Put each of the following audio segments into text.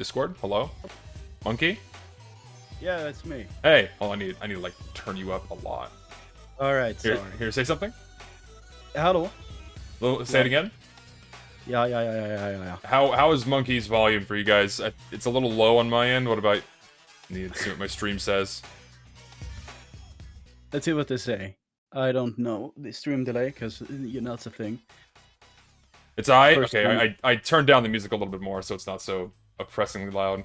Discord? Hello? Mönkey? Yeah, that's me. Hey! Oh, I need to like turn you up a lot. Alright, Here, sorry. here, say something? Hello? Say it again? Yeah. How is Mönkey's volume for you guys? It's a little low on my end. What about... Need to see what my stream says. Let's see what they say. I don't know the stream delay, because, you know, it's a thing. It's I? First Okay, time. I turned down the music a little bit more so it's not so oppressingly loud.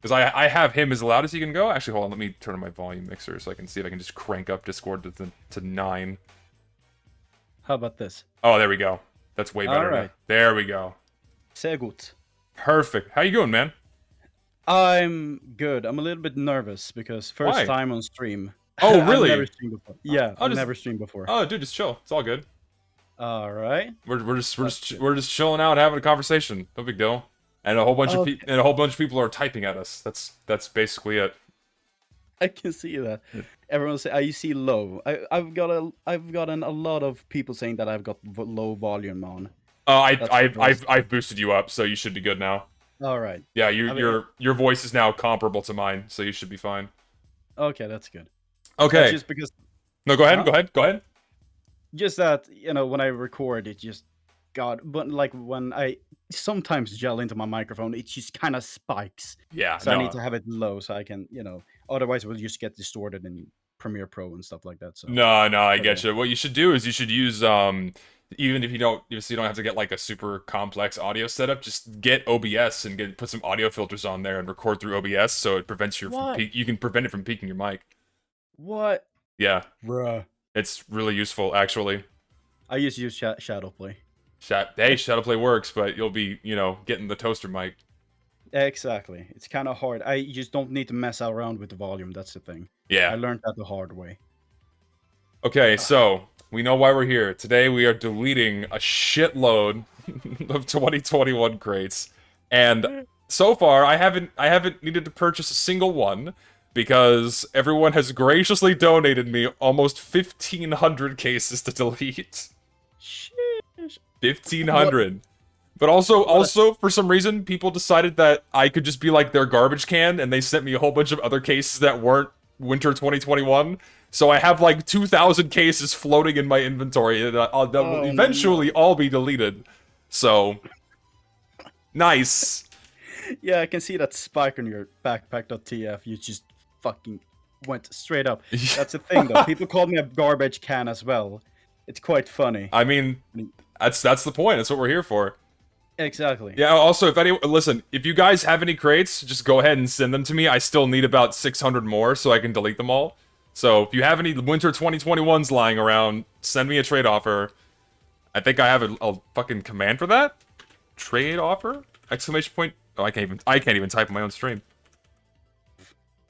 Because I have him as loud as he can go. Actually, hold on, let me turn on my volume mixer so I can see if I can just crank up Discord to 9. How about this? Oh, there we go. That's way better now. Alright. There we go. Sehr gut. Perfect. How you going, man? I'm good. I'm a little bit nervous, because first Why? time on stream. Oh, really? I've never streamed before. Yeah, Oh, I've just- never streamed before. Oh, dude, just chill. It's all good. Alright. We're just chilling out, having a conversation. No big deal. And a whole bunch of people are typing at us. That's basically it. I can see that. Everyone say, "You see low." I've gotten a lot of people saying that I've got low volume on. I've boosted you up, so you should be good now. All right. Yeah, your voice is now comparable to mine, so you should be fine. Okay, that's good. Okay. That's just because, No, go ahead. just that, you know, when I record, it just but like when I sometimes yell into my microphone, it just kind of spikes. Yeah, So no. I need to have it low so I can, otherwise we'll just get distorted in Premiere Pro and stuff like that. So No, I get you. What you should do is you should use even if you don't have to get like a super complex audio setup, just get OBS and put some audio filters on there and record through OBS so it prevents you can prevent it from peaking your mic. What? Yeah. Bruh. It's really useful actually. I used to use Shadowplay. Shadowplay works, but you'll be, getting the toaster mic. Exactly. It's kind of hard. I just don't need to mess around with the volume. That's the thing. Yeah. I learned that the hard way. Okay, so we know why we're here. Today we are deleting a shitload of 2021 crates. And so far I haven't needed to purchase a single one because everyone has graciously donated me almost 1,500 cases to delete. Sheesh. 1,500. But also for some reason people decided that I could just be like their garbage can and they sent me a whole bunch of other cases that weren't winter 2021. So I have like 2,000 cases floating in my inventory that will eventually all be deleted. So nice. Yeah, I can see that spike on your backpack.tf. You just fucking went straight up. That's the thing though. People call me a garbage can as well. It's quite funny. I mean, that's the point. That's what we're here for. Exactly. Yeah, also, if you guys have any crates, just go ahead and send them to me. I still need about 600 more so I can delete them all. So if you have any winter 2021s lying around, send me a trade offer. I think I have a fucking command for that. Trade offer? Exclamation point. Oh, I can't even type on my own stream.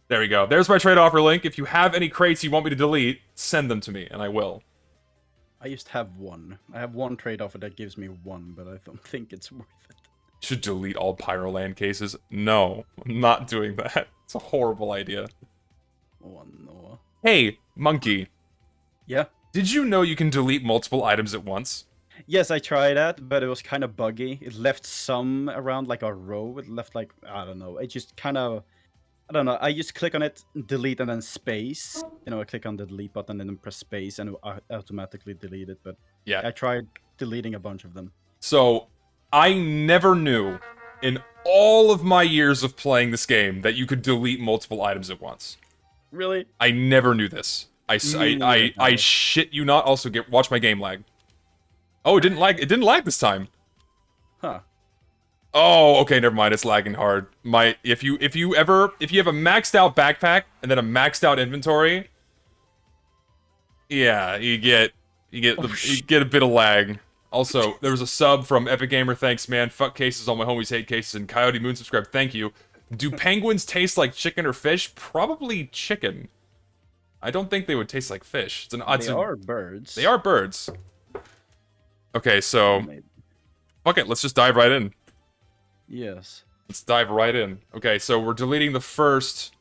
There we go. There's my trade offer link. If you have any crates you want me to delete, send them to me, and I will. I just have one. I have one trade offer that gives me one, but I don't think it's worth it. Should delete all Pyroland cases? No, I'm not doing that. It's a horrible idea. Oh no. Hey, Mönkey. Yeah? Did you know you can delete multiple items at once? Yes, I tried that, but it was kind of buggy. It left some around like a row. It left like, I don't know. It just kind of, I don't know. I just click on it, delete, and then space. I click on the delete button and then press space and it automatically delete it. But Yeah. I tried deleting a bunch of them. So, I never knew in all of my years of playing this game that you could delete multiple items at once. Really? I never knew this. I shit you not. Also, watch my game lag. Oh, it didn't lag this time. Huh. Oh, okay, never mind. It's lagging hard. If you have a maxed out backpack and then a maxed out inventory, yeah, you get a bit of lag. Also, there was a sub from Epic Gamer. Thanks, man. Fuck cases. All my homies hate cases. And Coyote Moon subscribe. Thank you. Do penguins taste like chicken or fish? Probably chicken. I don't think they would taste like fish. They are birds. They are birds. Okay, so fuck it. Let's just dive right in. Yes. Let's dive right in. Okay, so we're deleting the first...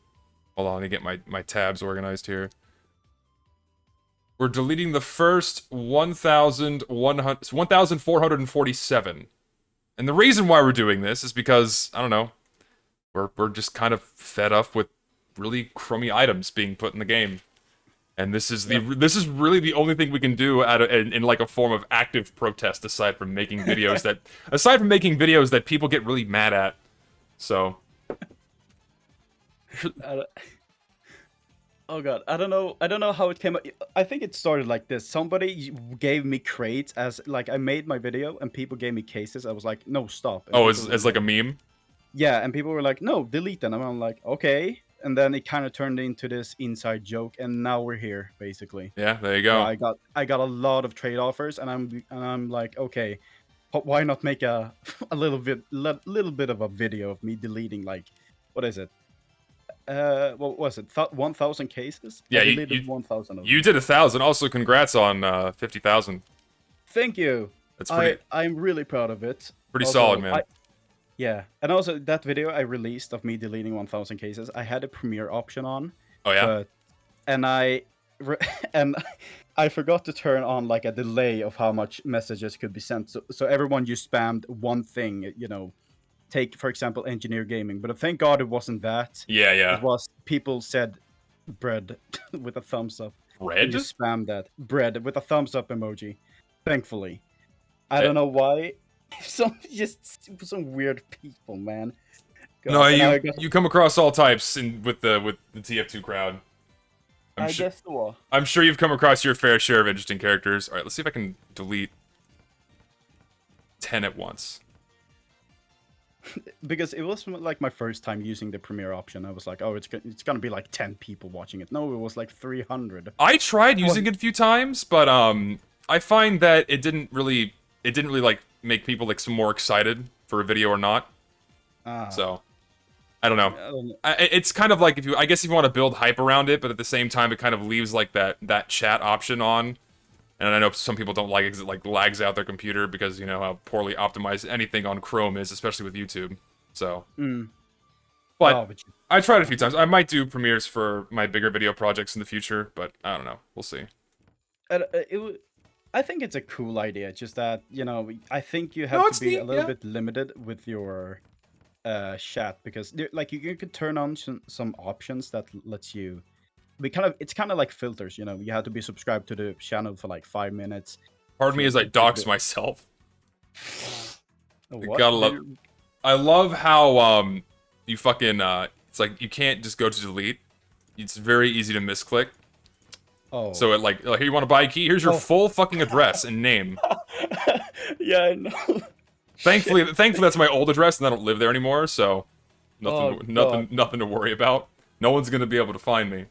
Hold on, let me get my tabs organized here. We're deleting the first 1,447. And the reason why we're doing this is because, I don't know, We're just kind of fed up with really crummy items being put in the game. And this is this is really the only thing we can do in like a form of active protest aside from making videos that people get really mad at. So Oh god, I don't know how it came. I think it started like this. Somebody gave me crates as like I made my video and people gave me cases. I was like, no, stop. And oh, people as were like a meme. yeah, and people were like, no, delete them. And I'm like, okay. And then it kind of turned into this inside joke, and now we're here basically. Yeah, there you So go. I got a lot of trade offers, and I'm like, okay, why not make a little bit of a video of me deleting like, what is it? What was it? 1,000 cases? Yeah, I you deleted 1,000 of them. you did 1,000. Also, congrats on 50,000. Thank you. That's pretty I'm really proud of it. pretty Also, solid, man. yeah, and also that video I released of me deleting 1,000 cases, I had a premiere option on, Oh yeah. but and and I forgot to turn on like a delay of how much messages could be sent. So everyone just spammed one thing, you know, take for example engineer gaming, but thank God it wasn't that. Yeah, It yeah. was people said bread with a thumbs up. And Red? just spam that bread with a thumbs up emoji. Thankfully, I Eh, don't know why. Some weird people, man. No, God, and I guess you come across all types with the TF2 crowd. I guess so. I'm sure you've come across your fair share of interesting characters. All right, let's see if I can delete 10 at once. Because it was like my first time using the premiere option. I was like, oh, it's gonna be like 10 people watching it. No, it was like 300. I tried using it a few times, but I find that it didn't really like make people like some more excited for a video or not. So I don't know. It's kind of like I guess if you want to build hype around it, but at the same time it kind of leaves like that chat option on. And I know some people don't like it because it like lags out their computer because you know how poorly optimized anything on Chrome is, especially with YouTube. So, but I tried it a few times. I might do premieres for my bigger video projects in the future, but I don't know. We'll see. I think it's a cool idea. Just that you know, I think you have to be a little bit limited with your chat because like you could turn on some options that lets you. It's kind of like filters, you know. You have to be subscribed to the channel for like 5 minutes. Pardon me as I dox myself. What? Gotta love. I love how you fucking it's like you can't just go to delete. It's very easy to misclick. Oh. So it like here you want to buy a key? Here's your full fucking address and name. Yeah, I know. Thankfully that's my old address and I don't live there anymore. So nothing to worry about. No one's gonna be able to find me.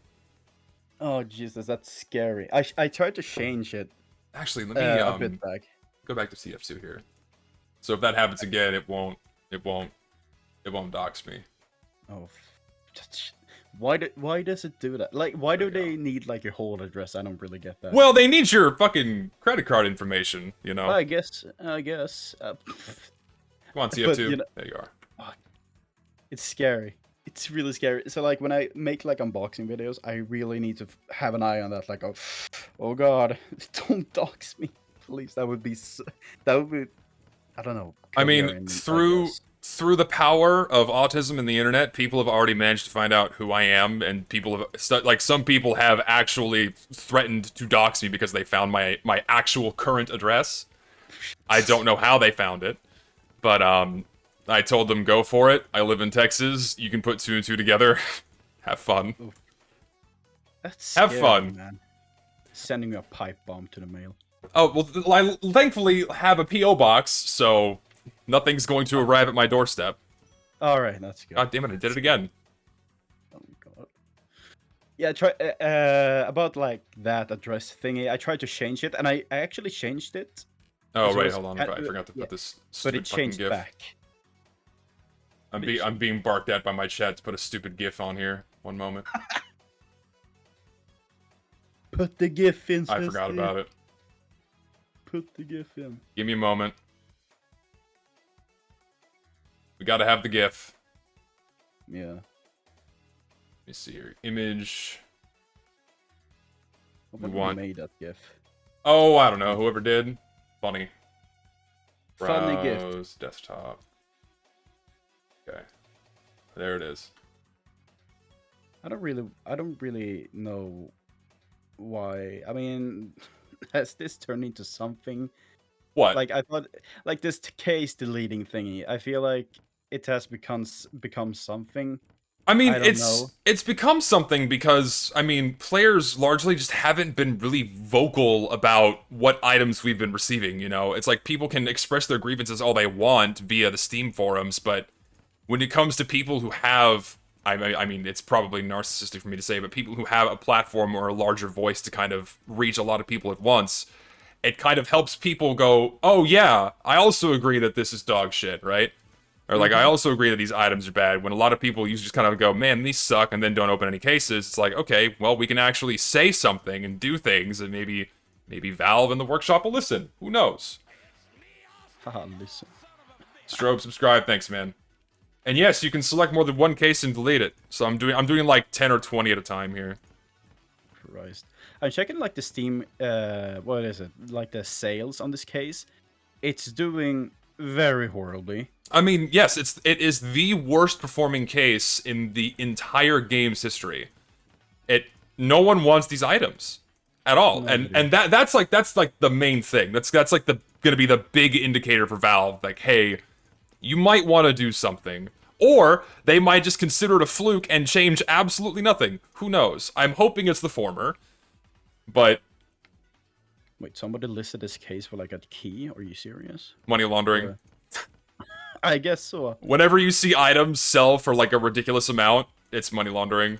Oh Jesus, that's scary. I tried to change it. Actually, let me a bit back. Go back to TF2 here. So if that happens again, it won't dox me. Oh, why does it do that? Like, why do they need like your whole address? I don't really get that. Well, they need your fucking credit card information, you know. I guess. Come on, TF2. You know, there you are. It's scary. It's really scary. So like when I make like unboxing videos, I really need to have an eye on that. Like, oh god, don't dox me, please. That would be I don't know. I mean, through the power of autism and the internet, people have already managed to find out who I am, and people have like some people have actually threatened to dox me because they found my actual current address. I don't know how they found it, but I told them go for it. I live in Texas. You can put 2 and 2 together. Have fun. Oof. That's scary, have fun. Man. Sending me a pipe bomb to the mail. Oh, well, I thankfully have a P.O. box, so nothing's going to arrive at my doorstep. Alright, that's good. God damn it, I did it again. Oh god. Yeah, try about like that address thingy. I tried to change it, and I actually changed it. Oh, right, hold on. I forgot to put this but stupid it changed fucking GIF. back. I'm being barked at by my chat to put a stupid GIF on here. One moment. Put the GIF in. I forgot about it. Put the GIF in. Give me a moment. We gotta have the GIF. Yeah. Let me see here. Image. We want made that GIF. Oh, I don't know. Whoever did. Funny. Funny Browse, GIF. desktop. Okay. There it is. I don't really know why. I mean, has this turned into something? What? Like I thought, like this case deleting thingy. I feel like it has become something. I mean, I don't know. it's become something because I mean, players largely just haven't been really vocal about what items we've been receiving, you know? It's like people can express their grievances all they want via the Steam forums, but when it comes to people who have I mean, it's probably narcissistic for me to say, but people who have a platform or a larger voice to kind of reach a lot of people at once, it kind of helps people go, "Oh yeah, I also agree that this is dog shit," right? Or like, I also agree that these items are bad. When a lot of people usually just kind of go, man, these suck, and then don't open any cases, it's like, okay, well, we can actually say something and do things, and maybe Valve and the workshop will listen. Who knows? Haha, listen. Strobe, subscribe, thanks, man. And yes, you can select more than one case and delete it. So I'm doing like 10 or 20 at a time here. Christ. I'm checking like the Steam, what is it? Like the sales on this case. It's doing very horribly. I mean, yes, it is the worst performing case in the entire game's history. No one wants these items at all, Nobody. and that's like the main thing. That's like gonna be the big indicator for Valve. Like, hey, you might want to do something, or they might just consider it a fluke and change absolutely nothing. Who knows? I'm hoping it's the former, but Wait, somebody listed this case for like a key? Are you serious? money laundering. I guess so. Whenever you see items sell for like a ridiculous amount, it's money laundering.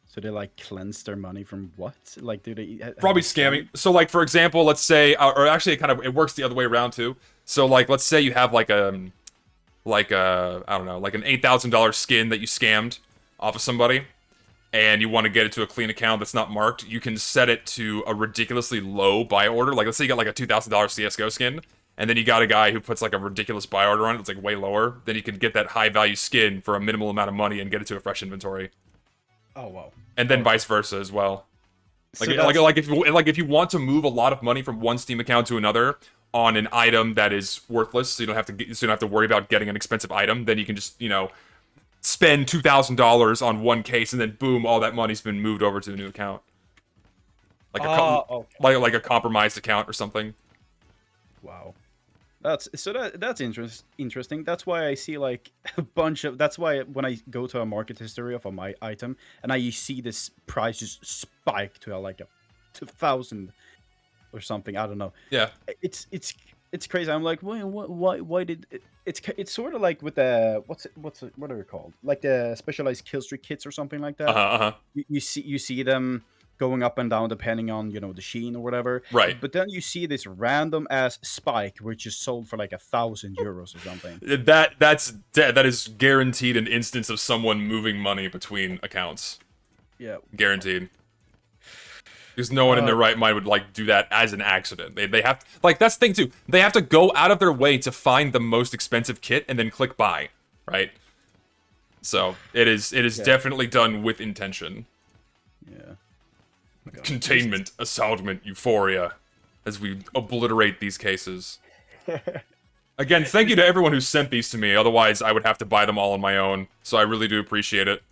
So they like cleanse their money from what? Like, do they Probably scamming. So like, for example, let's say, or actually it works the other way around too. So like, let's say you have like a I don't know, like an $8,000 skin that you scammed off of somebody, and you want to get it to a clean account that's not marked. You can set it to a ridiculously low buy order. Like, let's say you got like a $2,000 CS:GO skin, and then you got a guy who puts like a ridiculous buy order on it. It's like way lower. Then you can get that high value skin for a minimal amount of money and get it to a fresh inventory. Oh wow. And then vice versa as well. Like, So if you want to move a lot of money from one Steam account to another on an item that is worthless, so you don't have to worry about getting an expensive item, then you can just, you know, spend $2,000 on one case, and then boom, all that money's been moved over to the new account. Like like a compromised account or something. Wow. That's interesting. That's why I see like a bunch of. That's why when I go to a market history of my item and I see this price just spike to like a 2,000 or something. I don't know. Yeah. It's crazy. I'm like, why did it's sort of like with the what are they called? Like the specialized kill streak kits or something like that. You see them going up and down depending on, you know, the sheen or whatever. Right. But then you see this random ass spike which is sold for like 1,000 euros or something. That is guaranteed an instance of someone moving money between accounts. Yeah. Guaranteed. Because no one in their right mind would like do that as an accident. They have like, that's the thing too. They have to go out of their way to find the most expensive kit and then click buy, right? So it is definitely done with intention. Yeah. Containment, assaultment, euphoria, as we obliterate these cases. Again, thank you to everyone who sent these to me. Otherwise, I would have to buy them all on my own. So I really do appreciate it.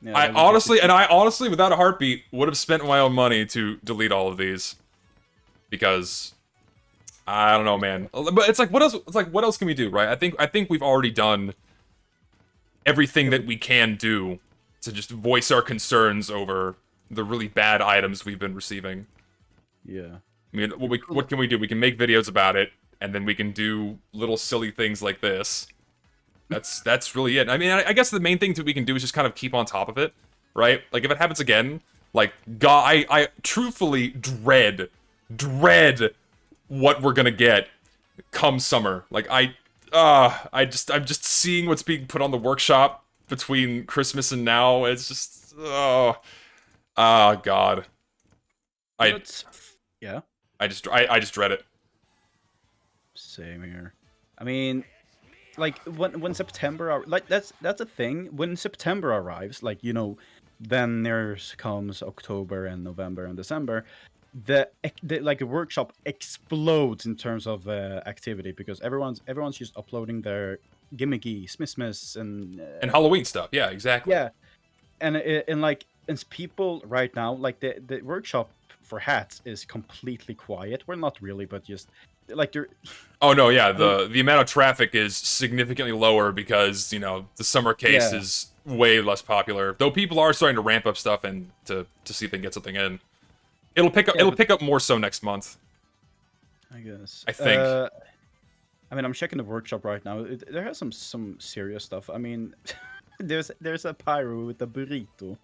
Yeah, I honestly, without a heartbeat, would have spent my own money to delete all of these. Because I don't know, man. But it's like, what else? It's like, what else can we do, right? I think we've already done everything that we can do to just voice our concerns over the really bad items we've been receiving. Yeah. I mean, what can we do? We can make videos about it, and then we can do little silly things like this. That's really it. I mean, I guess the main thing that we can do is just kind of keep on top of it, right? Like, if it happens again, like, God, I truthfully dread what we're gonna get come summer. Like, I'm just seeing what's being put on the workshop between Christmas and now. It's just, God. Yeah. I just dread it. Same here. I mean, like when September like that's a thing. When September arrives, like, you know, then there's comes October and November and December. The like a workshop explodes in terms of activity because everyone's just uploading their gimmicky Smithmas And Halloween stuff. Yeah, exactly. yeah, and like and people right now, like the workshop for hats is completely quiet. Well, not really, but just like they're. Oh no, yeah, the amount of traffic is significantly lower because, you know, the summer case Yeah. is way less popular. Though people are starting to ramp up stuff and to see if they can get something in. It'll pick up Yeah, but- pick up more so next month. I guess. I think. I mean, I'm checking the workshop right now. There has some serious stuff. I mean, there's a pyro with a burrito.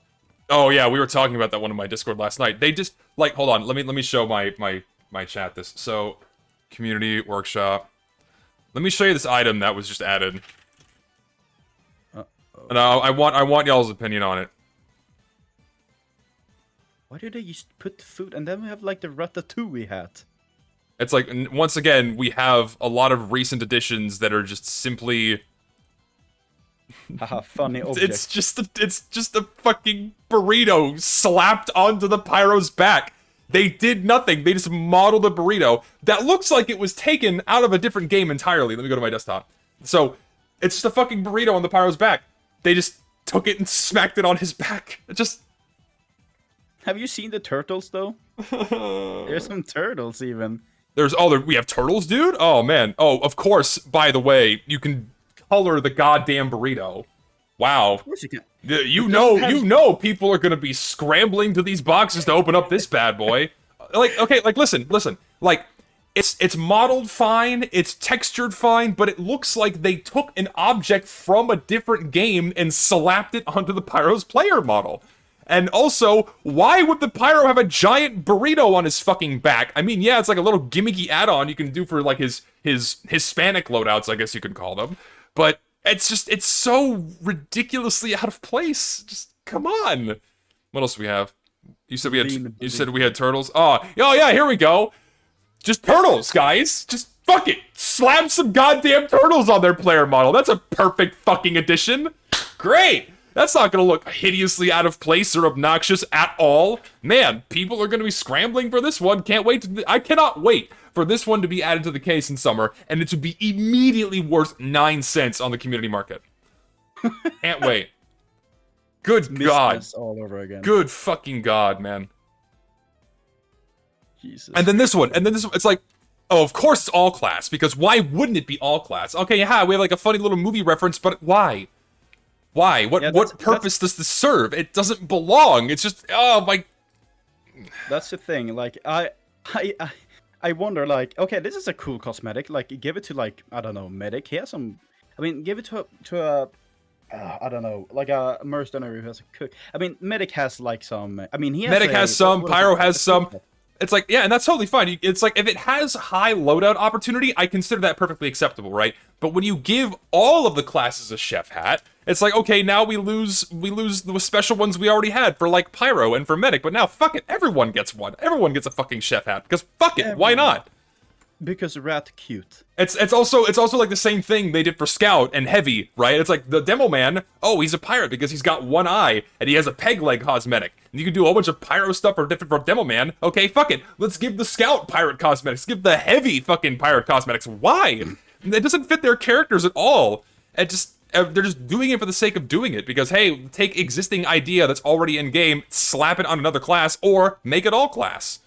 Oh yeah, we were talking about that one in my Discord last night. They just like hold on, let me show my chat this. So, community workshop. Let me show you this item that was just added. And I want y'all's opinion on it. Why do they just put food and then we have like the ratatouille hat? It's like once again we have a lot of recent additions that are just simply. Haha, funny object. It's just a fucking burrito slapped onto the pyro's back. They did nothing. They just modeled a burrito that looks like it was taken out of a different game entirely. Let me go to my desktop. So, it's just a fucking burrito on the pyro's back. They just took it and smacked it on his back. It just... Have you seen the turtles though? There's some turtles even. We have turtles, dude? Oh, man. Oh, of course, by the way, you can color the goddamn burrito. Wow. Of course you can. You know people are gonna be scrambling to these boxes to open up this bad boy. Like, okay, like, listen. Like, it's modeled fine, it's textured fine, but it looks like they took an object from a different game and slapped it onto the Pyro's player model. And also, why would the Pyro have a giant burrito on his fucking back? I mean, yeah, it's like a little gimmicky add-on you can do for, like, his Hispanic loadouts, I guess you could call them. But it's so ridiculously out of place. Just, come on. What else do we have? You said we had turtles? Oh, yeah, here we go. Just turtles, guys. Just fuck it. Slap some goddamn turtles on their player model. That's a perfect fucking addition. Great. That's not gonna look hideously out of place or obnoxious at all. Man, people are gonna be scrambling for this one. I cannot wait for this one to be added to the case in summer, and it to be immediately worth 9 cents on the community market. Can't wait. Good God. All over again. Good fucking God, man. Jesus. And then this one, it's like, oh, of course it's all class, because why wouldn't it be all class? Okay, yeah, we have like a funny little movie reference, but why? Why? What purpose does this serve? It doesn't belong. It's just, oh my... That's the thing, like, I wonder, like, okay, this is a cool cosmetic, like, give it to, like, I don't know, Medic, he has some, I mean, give it to a I don't know, like a mercenary who has a cook. I mean, Medic has, like, some, I mean, he has Medic has some, Pyro has some. It's like, yeah, and that's totally fine. It's like, if it has high loadout opportunity, I consider that perfectly acceptable, right? But when you give all of the classes a chef hat, it's like, okay, now we lose the special ones we already had for, like, Pyro and for Medic, but now, fuck it, everyone gets one. Everyone gets a fucking chef hat, because fuck it, why not? Because rat cute. It's also like the same thing they did for Scout and Heavy, right? It's like the Demo Man, oh, he's a pirate because he's got one eye and he has a peg leg cosmetic. And you can do a whole bunch of Pyro stuff for Demo Man. Okay, fuck it. Let's give the Scout pirate cosmetics. Give the Heavy fucking pirate cosmetics. Why? It doesn't fit their characters at all. They're just doing it for the sake of doing it because, hey, take existing idea that's already in game, slap it on another class, or make it all class.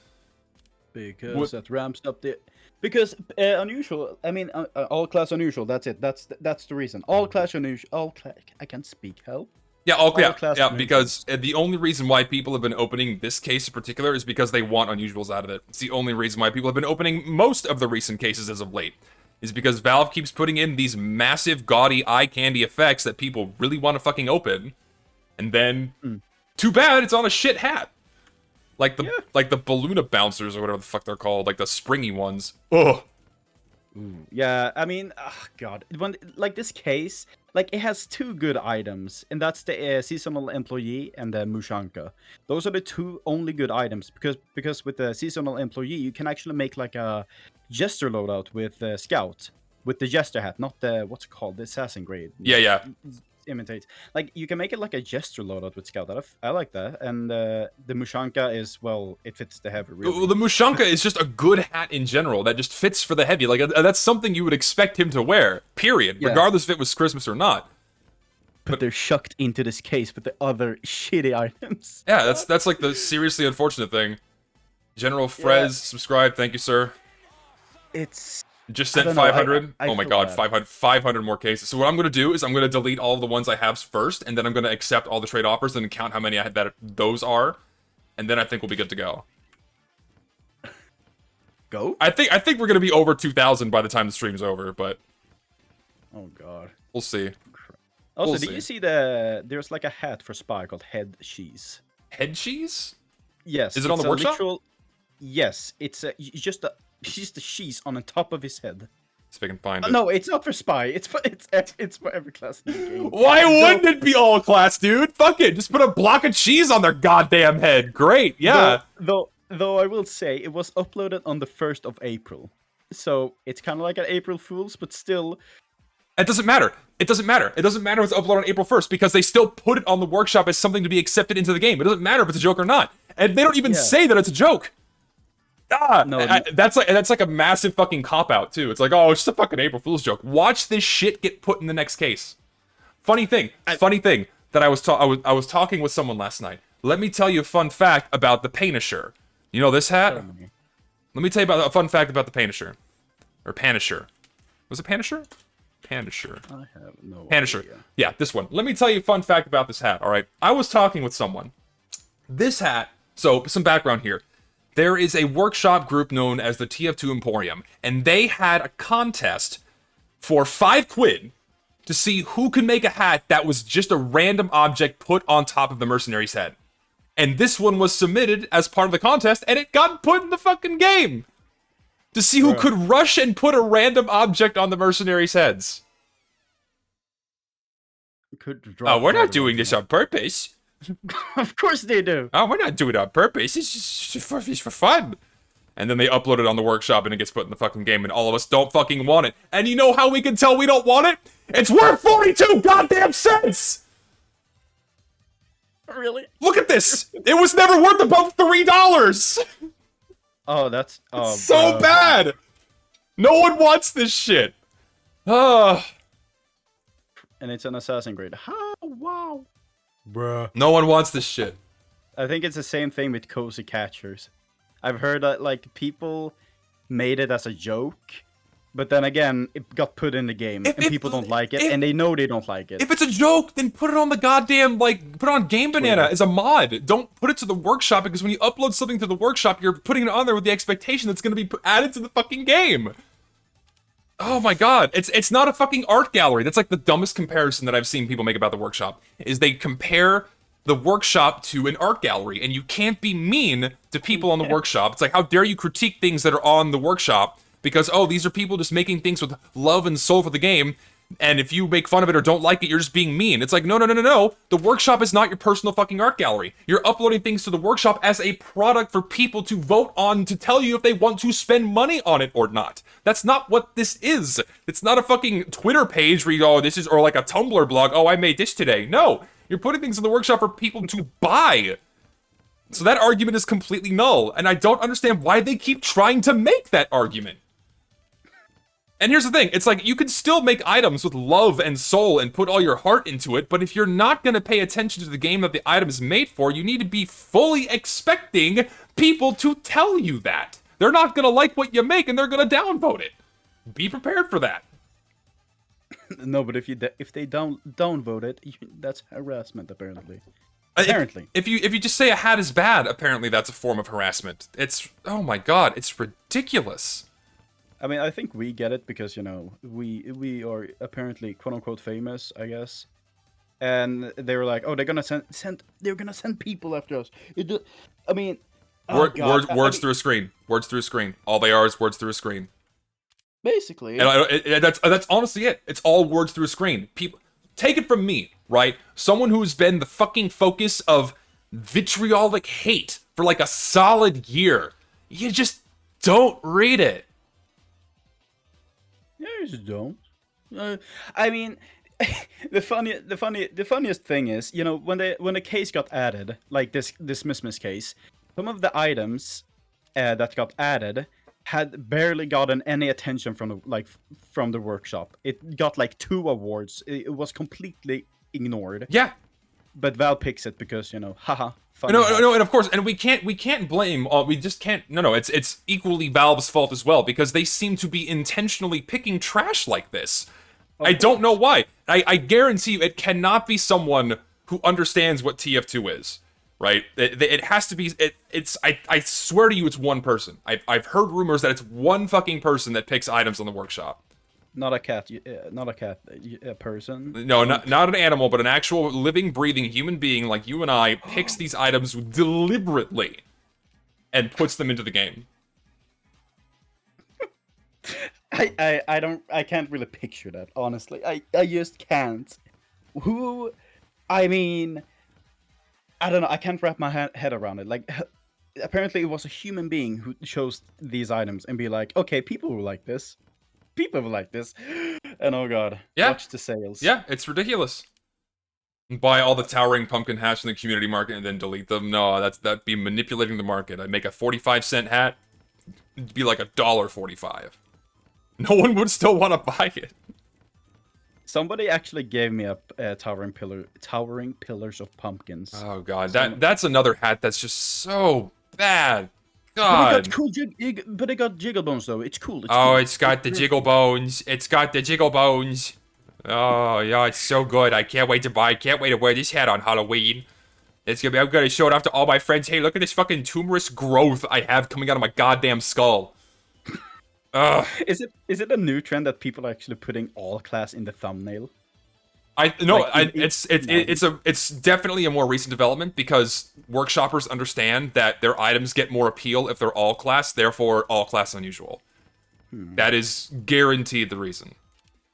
Because that ramps up the... Because unusual, I mean, all class unusual, that's it. That's the reason. All class unusual, I can't speak, help? Yeah, class yeah, unusual. because the only reason why people have been opening this case in particular is because they want unusuals out of it. It's the only reason why people have been opening most of the recent cases as of late. Is because Valve keeps putting in these massive, gaudy, eye candy effects that people really want to fucking open. And then, too bad, it's on a shit hat. Like the Balluna bouncers or whatever the fuck they're called, like the springy ones. Ugh. Yeah, I mean, God, like this case, like it has two good items, and that's the seasonal employee and the Mushanka. Those are the two only good items because with the seasonal employee, you can actually make like a jester loadout with Scout with the jester hat, not the what's it called, the assassin grade. Yeah. imitates. Like you can make it like a gesture loadout with Scout. I like that. And the Mushanka is, well, it fits the heavy. Really. Well, the Mushanka is just a good hat in general that just fits for the heavy. Like that's something you would expect him to wear. Period. Yeah. Regardless if it was Christmas or not. But they're shucked into this case with the other shitty items. Yeah, that's like the seriously unfortunate thing. General Frez, subscribe. Thank you, sir. It's Just sent don't know, 500. I Oh my feel god, bad. 500 more cases. So what I'm going to do is I'm going to delete all of the ones I have first, and then I'm going to accept all the trade offers and count how many those are, and then I think we'll be good to go. Go? I think we're going to be over 2,000 by the time the stream's over, but Oh god. we'll see. Also, We'll did see. you see there's like a hat for Spy called Head Cheese? Head cheese? Yes. Is it on it's the a workshop? Yes, it's just a cheese on the top of his head. See if I can find it. No, it's not for Spy. It's for every class in the game. Why wouldn't it be all class, dude? Fuck it. Just put a block of cheese on their goddamn head. Great. Yeah. Though I will say it was uploaded on the 1st of April, so it's kind of like an April Fool's, but still. It doesn't matter. It doesn't matter. It doesn't matter if it's uploaded on April 1st because they still put it on the workshop as something to be accepted into the game. It doesn't matter if it's a joke or not. And they don't even say that it's a joke. No, That's like a massive fucking cop-out, too. It's like, oh, it's just a fucking April Fool's joke. Watch this shit get put in the next case. Funny thing that I was talking with someone last night. Let me tell you a fun fact about the Punisher. You know this hat? Let me tell you about a fun fact about the Punisher. Or Punisher. Was it Punisher? Punisher. I have no Punisher. idea. Yeah, this one. Let me tell you a fun fact about this hat, alright? I was talking with someone. This hat, so some background here. There is a workshop group known as the TF2 Emporium, and they had a contest for 5 quid to see who could make a hat that was just a random object put on top of the mercenary's head. And this one was submitted as part of the contest, and it got put in the fucking game! To see who could rush and put a random object on the mercenaries' heads. Oh, we're not doing this on purpose. Of course they do. Oh, we're not doing it on purpose. It's just for fun. And then they upload it on the workshop and it gets put in the fucking game and all of us don't fucking want it. And you know how we can tell we don't want it? It's worth 42 goddamn cents! Really? Look at this! It was never worth above $3! Oh, that's So bad! No one wants this shit. And it's an assassin grade. Oh, wow. Bruh. No one wants this shit. I think it's the same thing with cozy catchers. I've heard that like people made it as a joke, but then again, it got put in the game and people don't like it, and they know they don't like it. If it's a joke, then put it on the goddamn, like, put it on Game Banana as a mod. Don't put it to the workshop, because when you upload something to the workshop, you're putting it on there with the expectation that's going to be added to the fucking game. Oh my god, it's not a fucking art gallery. That's like the dumbest comparison that I've seen people make about the workshop, is they compare the workshop to an art gallery, and you can't be mean to people on the workshop. It's like, how dare you critique things that are on the workshop, because, oh, these are people just making things with love and soul for the game, and if you make fun of it or don't like it, you're just being mean. It's like, no. The workshop is not your personal fucking art gallery. You're uploading things to the workshop as a product for people to vote on, to tell you if they want to spend money on it or not. That's not what this is. It's not a fucking Twitter page where you go, oh, this is, or like a Tumblr blog, oh, I made this today. No, you're putting things in the workshop for people to buy. So that argument is completely null, and I don't understand why they keep trying to make that argument. And here's the thing, it's like, you can still make items with love and soul and put all your heart into it, but if you're not going to pay attention to the game that the item is made for, you need to be fully expecting people to tell you that. They're not going to like what you make, and they're going to downvote it. Be prepared for that. No, but if they downvote it, that's harassment, apparently. Apparently. If you just say a hat is bad, apparently that's a form of harassment. It's, oh my god, it's ridiculous. I mean, I think we get it because, you know, we are apparently quote-unquote famous, I guess. And they were like, oh, they're gonna send people after us. I mean, words through a screen. Words through a screen. All they are is words through a screen. Basically. And that's honestly it. It's all words through a screen. People, take it from me, right? Someone who's been the fucking focus of vitriolic hate for like a solid year. You just don't read it. Yeah, you just don't. I mean, The funniest thing is, you know, when the case got added, like this Mismas case, some of the items that got added had barely gotten any attention from from the workshop. It got like 2 awards. It was completely ignored. Yeah. But Val picks it because, you know, haha, funny. No, and of course, and we can't blame. We just can't. No, it's equally Valve's fault as well because they seem to be intentionally picking trash like this. I don't know why. I guarantee you, it cannot be someone who understands what TF2 is, right? It has to be. I swear to you, it's one person. I've heard rumors that it's one fucking person that picks items on the workshop. Not a cat, a person. No, not an animal, but an actual living, breathing human being like you and I picks these items deliberately and puts them into the game. I can't really picture that, honestly. I just can't. Who, I mean, I don't know. I can't wrap my head around it. Like, apparently it was a human being who chose these items and be like, okay, people will like this. People will like this. And oh god, yeah. Watch the sales. Yeah, it's ridiculous. Buy all the towering pumpkin hats in the community market and then delete them. No, that'd be manipulating the market. I'd make a 45-cent hat. It'd be like $1.45. No one would still want to buy it. Somebody actually gave me a towering pillars of pumpkins. Oh god, that's another hat that's just so bad. God. But it got jiggle bones though. It's cool. It's got the jiggle bones. It's got the jiggle bones. Oh yeah, it's so good. I can't wait to buy. Can't wait to wear this hat on Halloween. It's gonna be. I'm gonna show it off to all my friends. Hey, look at this fucking tumorous growth I have coming out of my goddamn skull. Is it a new trend that people are actually putting all class in the thumbnail? It's definitely a more recent development because workshoppers understand that their items get more appeal if they're all class, therefore all class unusual. That is guaranteed the reason.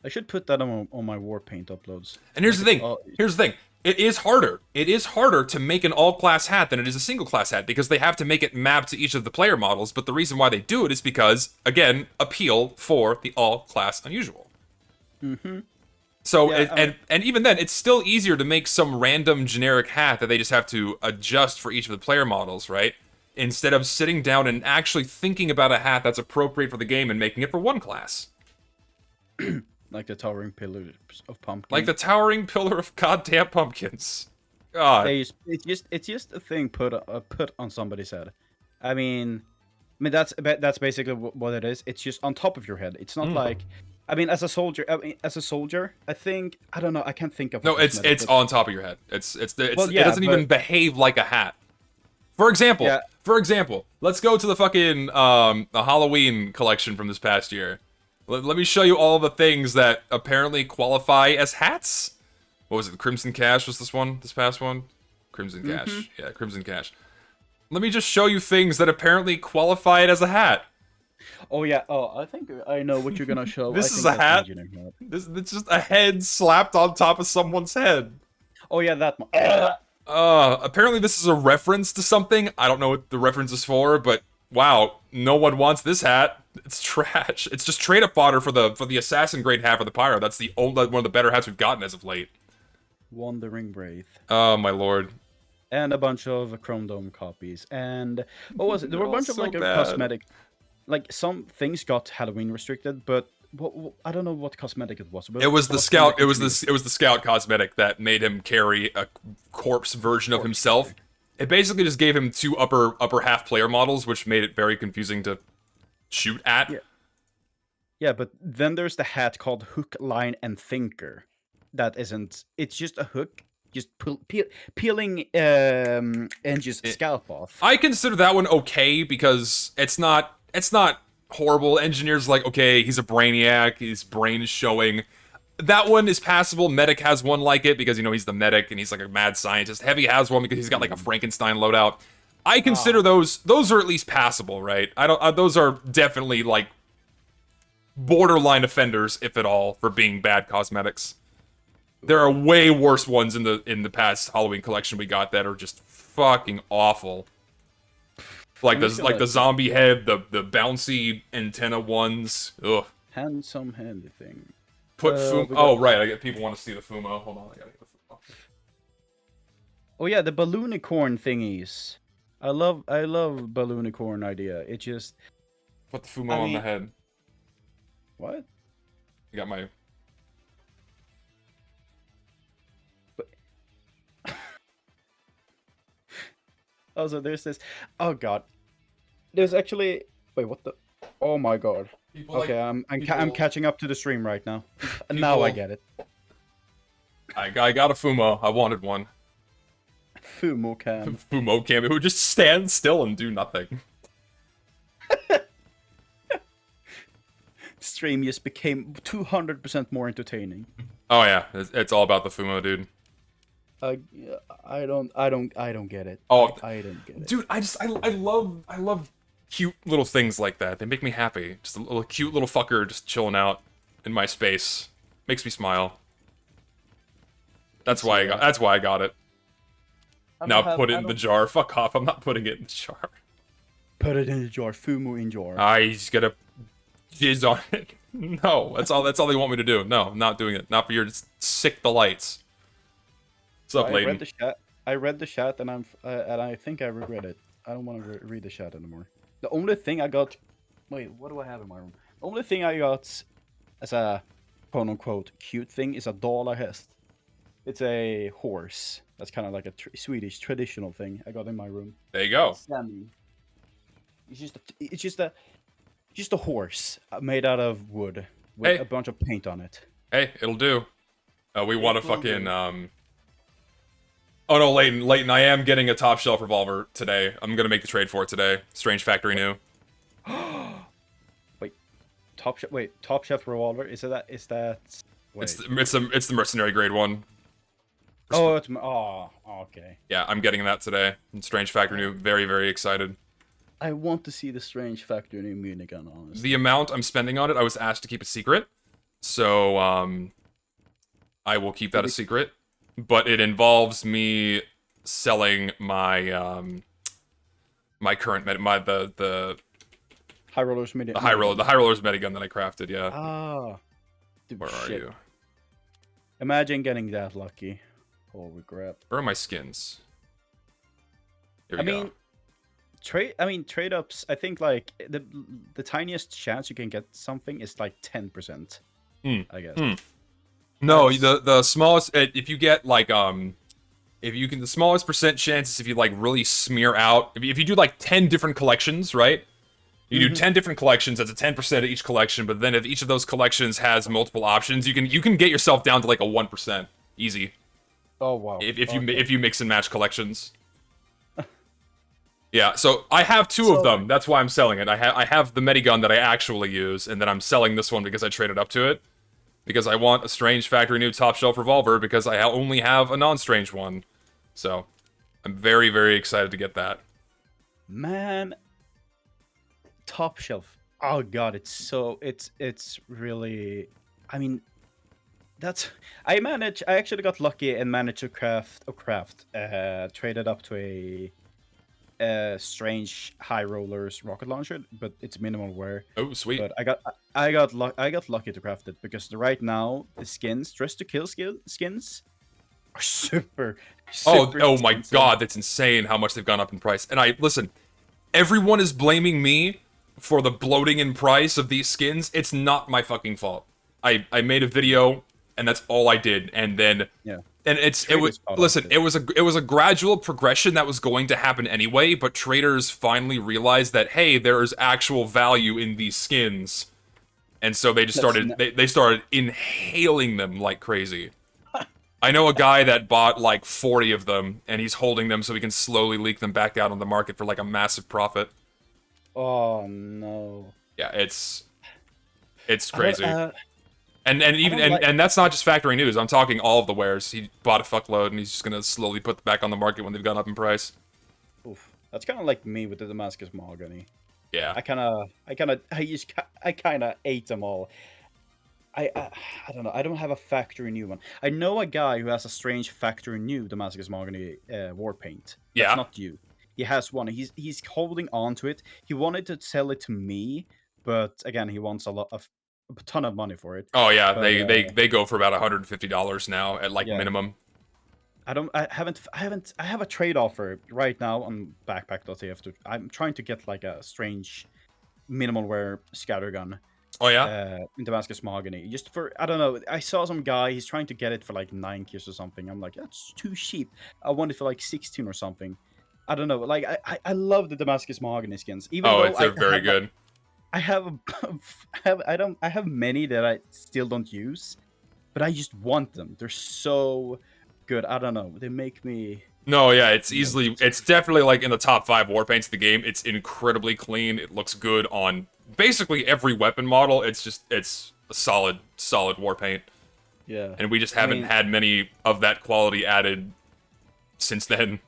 I should put that on my Warpaint uploads. And here's the thing. Here's the thing. It is harder. It is harder to make an all-class hat than it is a single-class hat because they have to make it map to each of the player models, but the reason why they do it is because, again, appeal for the all-class unusual. Mm-hmm. So, yeah, and even then, it's still easier to make some random generic hat that they just have to adjust for each of the player models, right? Instead of sitting down and actually thinking about a hat that's appropriate for the game and making it for one class. Like the towering pillars of pumpkins. Like the towering pillar of goddamn pumpkins. God. It's just a thing put on somebody's head. I mean that's basically what it is. It's just on top of your head. It's not like. I mean, as a soldier, I think I don't know. I can't think of. No, it's on top of your head. It doesn't even behave like a hat. For example, let's go to the fucking the Halloween collection from this past year. Let me show you all the things that apparently qualify as hats. What was it? Crimson Cash was this past one? Crimson Cash. Yeah, Crimson Cash. Let me just show you things that apparently qualify it as a hat. Oh yeah. Oh, I think I know what you're gonna show. This is a hat. It's just a head slapped on top of someone's head. Oh yeah, that one. Apparently this is a reference to something. I don't know what the reference is for, but wow, no one wants this hat. It's trash. It's just trade-up fodder for the assassin grade hat for the pyro. That's the only one of the better hats we've gotten as of late. Wandering Wraith. Oh my lord. And a bunch of Chrome Dome copies. And what was it? There were a bunch of like a cosmetic. Like some things got Halloween restricted, but I don't know what cosmetic it was. It was the scout. It was the scout cosmetic that made him carry a corpse version of himself. It basically just gave him 2 upper half player models, which made it very confusing to shoot at. Yeah, but then there's the hat called Hook, Line, and Thinker. That isn't. It's just a hook. Just peeling Engie's scalp off. I consider that one okay because it's not horrible. Engineer's like, okay, he's a brainiac, his brain is showing. That one is passable. Medic has one like it because, you know, he's the medic and he's like a mad scientist. Heavy has one because he's got like a Frankenstein loadout. I consider those are at least passable, right? Those are definitely like borderline offenders, if at all, for being bad cosmetics. There are way worse ones in the past Halloween collection we got that are just fucking awful. Like the zombie head, the bouncy antenna ones. Ugh. Handsome handy thing. Put Fumo. We got... Oh right, I get people want to see the Fumo. Hold on, I gotta get the Fumo. Oh yeah, the balloonicorn thingies. I love balloonicorn idea. It just... Put the Fumo on the head. What? I got my... Also, there's this... Oh god. There's actually... Wait, what the... Oh my god. People Okay, I'm catching up to the stream right now. Now I get it. I got a Fumo. I wanted one. Fumo cam. Fumo cam. It would just stand still and do nothing. Stream just became 200% more entertaining. Oh yeah, it's all about the Fumo, dude. I don't get it. Oh, I don't get it. Dude, I love cute little things like that. They make me happy. Just a little cute little fucker just chilling out in my space. Makes me smile. That's why I got it. Now put it in the jar. Fuck off. I'm not putting it in the jar. Put it in the jar. Fumo in jar. He's gonna jizz on it. No, that's all they want me to do. No, I'm not doing it. Not for your sick delights. What's up, Layden? I read the chat and I think I regret it. I don't want to read the chat anymore. The only thing I got... Wait, what do I have in my room? The only thing I got as a quote-unquote cute thing is a dollarhäst. It's a horse. That's kind of like a Swedish traditional thing I got in my room. There you go. It's just a horse made out of wood with a bunch of paint on it. Hey, it'll do. We want to fucking Oh no, Layton, I am getting a top shelf revolver today. I'm gonna make the trade for it today. Strange Factory new. Top shelf revolver? Is that? Wait. It's the mercenary grade one. Oh, okay. Yeah, I'm getting that today. Strange Factory new. Very, very excited. I want to see the Strange Factory new minigun, honestly. The amount I'm spending on it, I was asked to keep a secret. So, I will keep that a secret. But it involves me selling my my current the High Rollers minigun. The High Rollers minigun that I crafted, yeah. Ah. Dude, Where are you? Imagine getting that lucky. Holy crap. Where are my skins? Here we go. Trade ups, I think like the tiniest chance you can get something is like 10%. I guess. No, the smallest if you get like the smallest percent chance is if you like really smear out if you do like 10 different collections, right? You do 10 different collections, that's a 10% of each collection, but then if each of those collections has multiple options, you can get yourself down to like a 1%. Easy. Oh wow. If you mix and match collections. Yeah, so I have two of them. That's why I'm selling it. I have the minigun that I actually use, and then I'm selling this one because I traded up to it. Because I want a Strange Factory new top shelf revolver because I only have a non-strange one. So, I'm very, very excited to get that. Man, top shelf. Oh god, it's really... I mean, that's... I actually got lucky and managed to traded up to a strange high rollers rocket launcher, but it's minimal wear. Oh, sweet! But I got lucky to craft it because right now the skins, dress to kill skins, are super oh my god, that's insane how much they've gone up in price. And listen, everyone is blaming me for the bloating in price of these skins. It's not my fucking fault. I made a video and that's all I did, and then yeah. And it was a gradual progression that was going to happen anyway, but traders finally realized that hey, there is actual value in these skins. And so they just they started inhaling them like crazy. I know a guy that bought like 40 of them and he's holding them so he can slowly leak them back out on the market for like a massive profit. Oh no. Yeah, it's crazy. And that's not just factory news. I'm talking all of the wares. He bought a fuckload, and he's just gonna slowly put them back on the market when they've gone up in price. Oof, that's kind of like me with the Damascus mahogany. Yeah. I kind of ate them all. I don't know. I don't have a factory new one. I know a guy who has a strange factory new Damascus mahogany war paint. That's yeah. not you. He has one. He's holding on to it. He wanted to sell it to me, but again, he wants a lot of a ton of money for it. Oh yeah, But they go for about $150 now at like yeah, minimum. I have a trade offer right now on backpack.tf. I'm trying to get like a strange minimal wear scattergun. Oh yeah. In Damascus Mahogany. Just for, I don't know, I saw some guy, he's trying to get it for like 9 kills or something. I'm like, that's too cheap. I want it for like 16 or something. I don't know. Like, I love the Damascus Mahogany skins. Even Oh, though they're I very have like, good. I have, I have many that I still don't use, but I just want them. They're so good. I don't know. They make me. No, yeah, it's definitely like in the top 5 war paints of the game. It's incredibly clean. It looks good on basically every weapon model. It's a solid war paint. Yeah. And we just haven't had many of that quality added since then.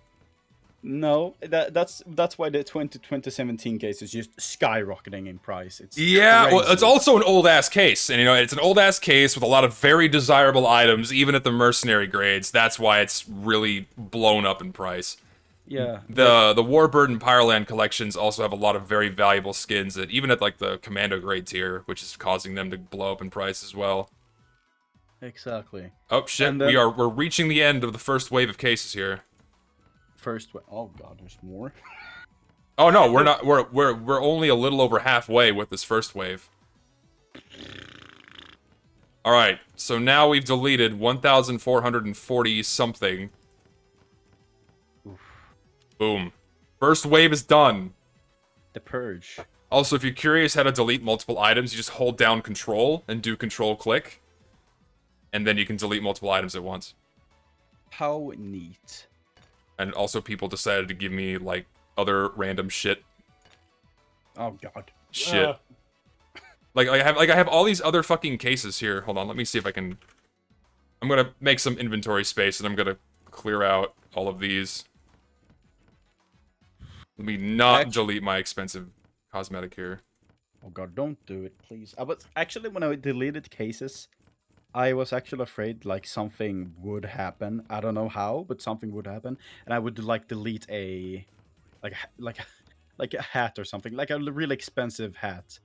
No, that's why the 2017 case is just skyrocketing in price. It's Yeah, crazy. well, it's also an old-ass case, and it's an old-ass case with a lot of very desirable items, even at the mercenary grades. That's why it's really blown up in price. Yeah. The Warbird and Pyroland collections also have a lot of very valuable skins that even at like the Commando grade tier, which is causing them to blow up in price as well. Exactly. Oh shit, And then, we're reaching the end of the first wave of cases here. oh god, there's more. Oh no, we're not. We're only a little over halfway with this first wave. All right, so now we've deleted 1,440 something. Oof. Boom. First wave is done. The purge. Also, if you're curious how to delete multiple items, you just hold down Control and do Control-click, and then you can delete multiple items at once. How neat. And also, people decided to give me like other random shit. Oh god. Shit. Like I have all these other fucking cases here. Hold on, let me see if I can. I'm gonna make some inventory space and I'm gonna clear out all of these. Let me not delete my expensive cosmetic here. Oh god, don't do it, please. I was actually, when I deleted cases, I was actually afraid like something would happen. I don't know how, but something would happen, and I would like delete a like a hat or something, like a really expensive hat.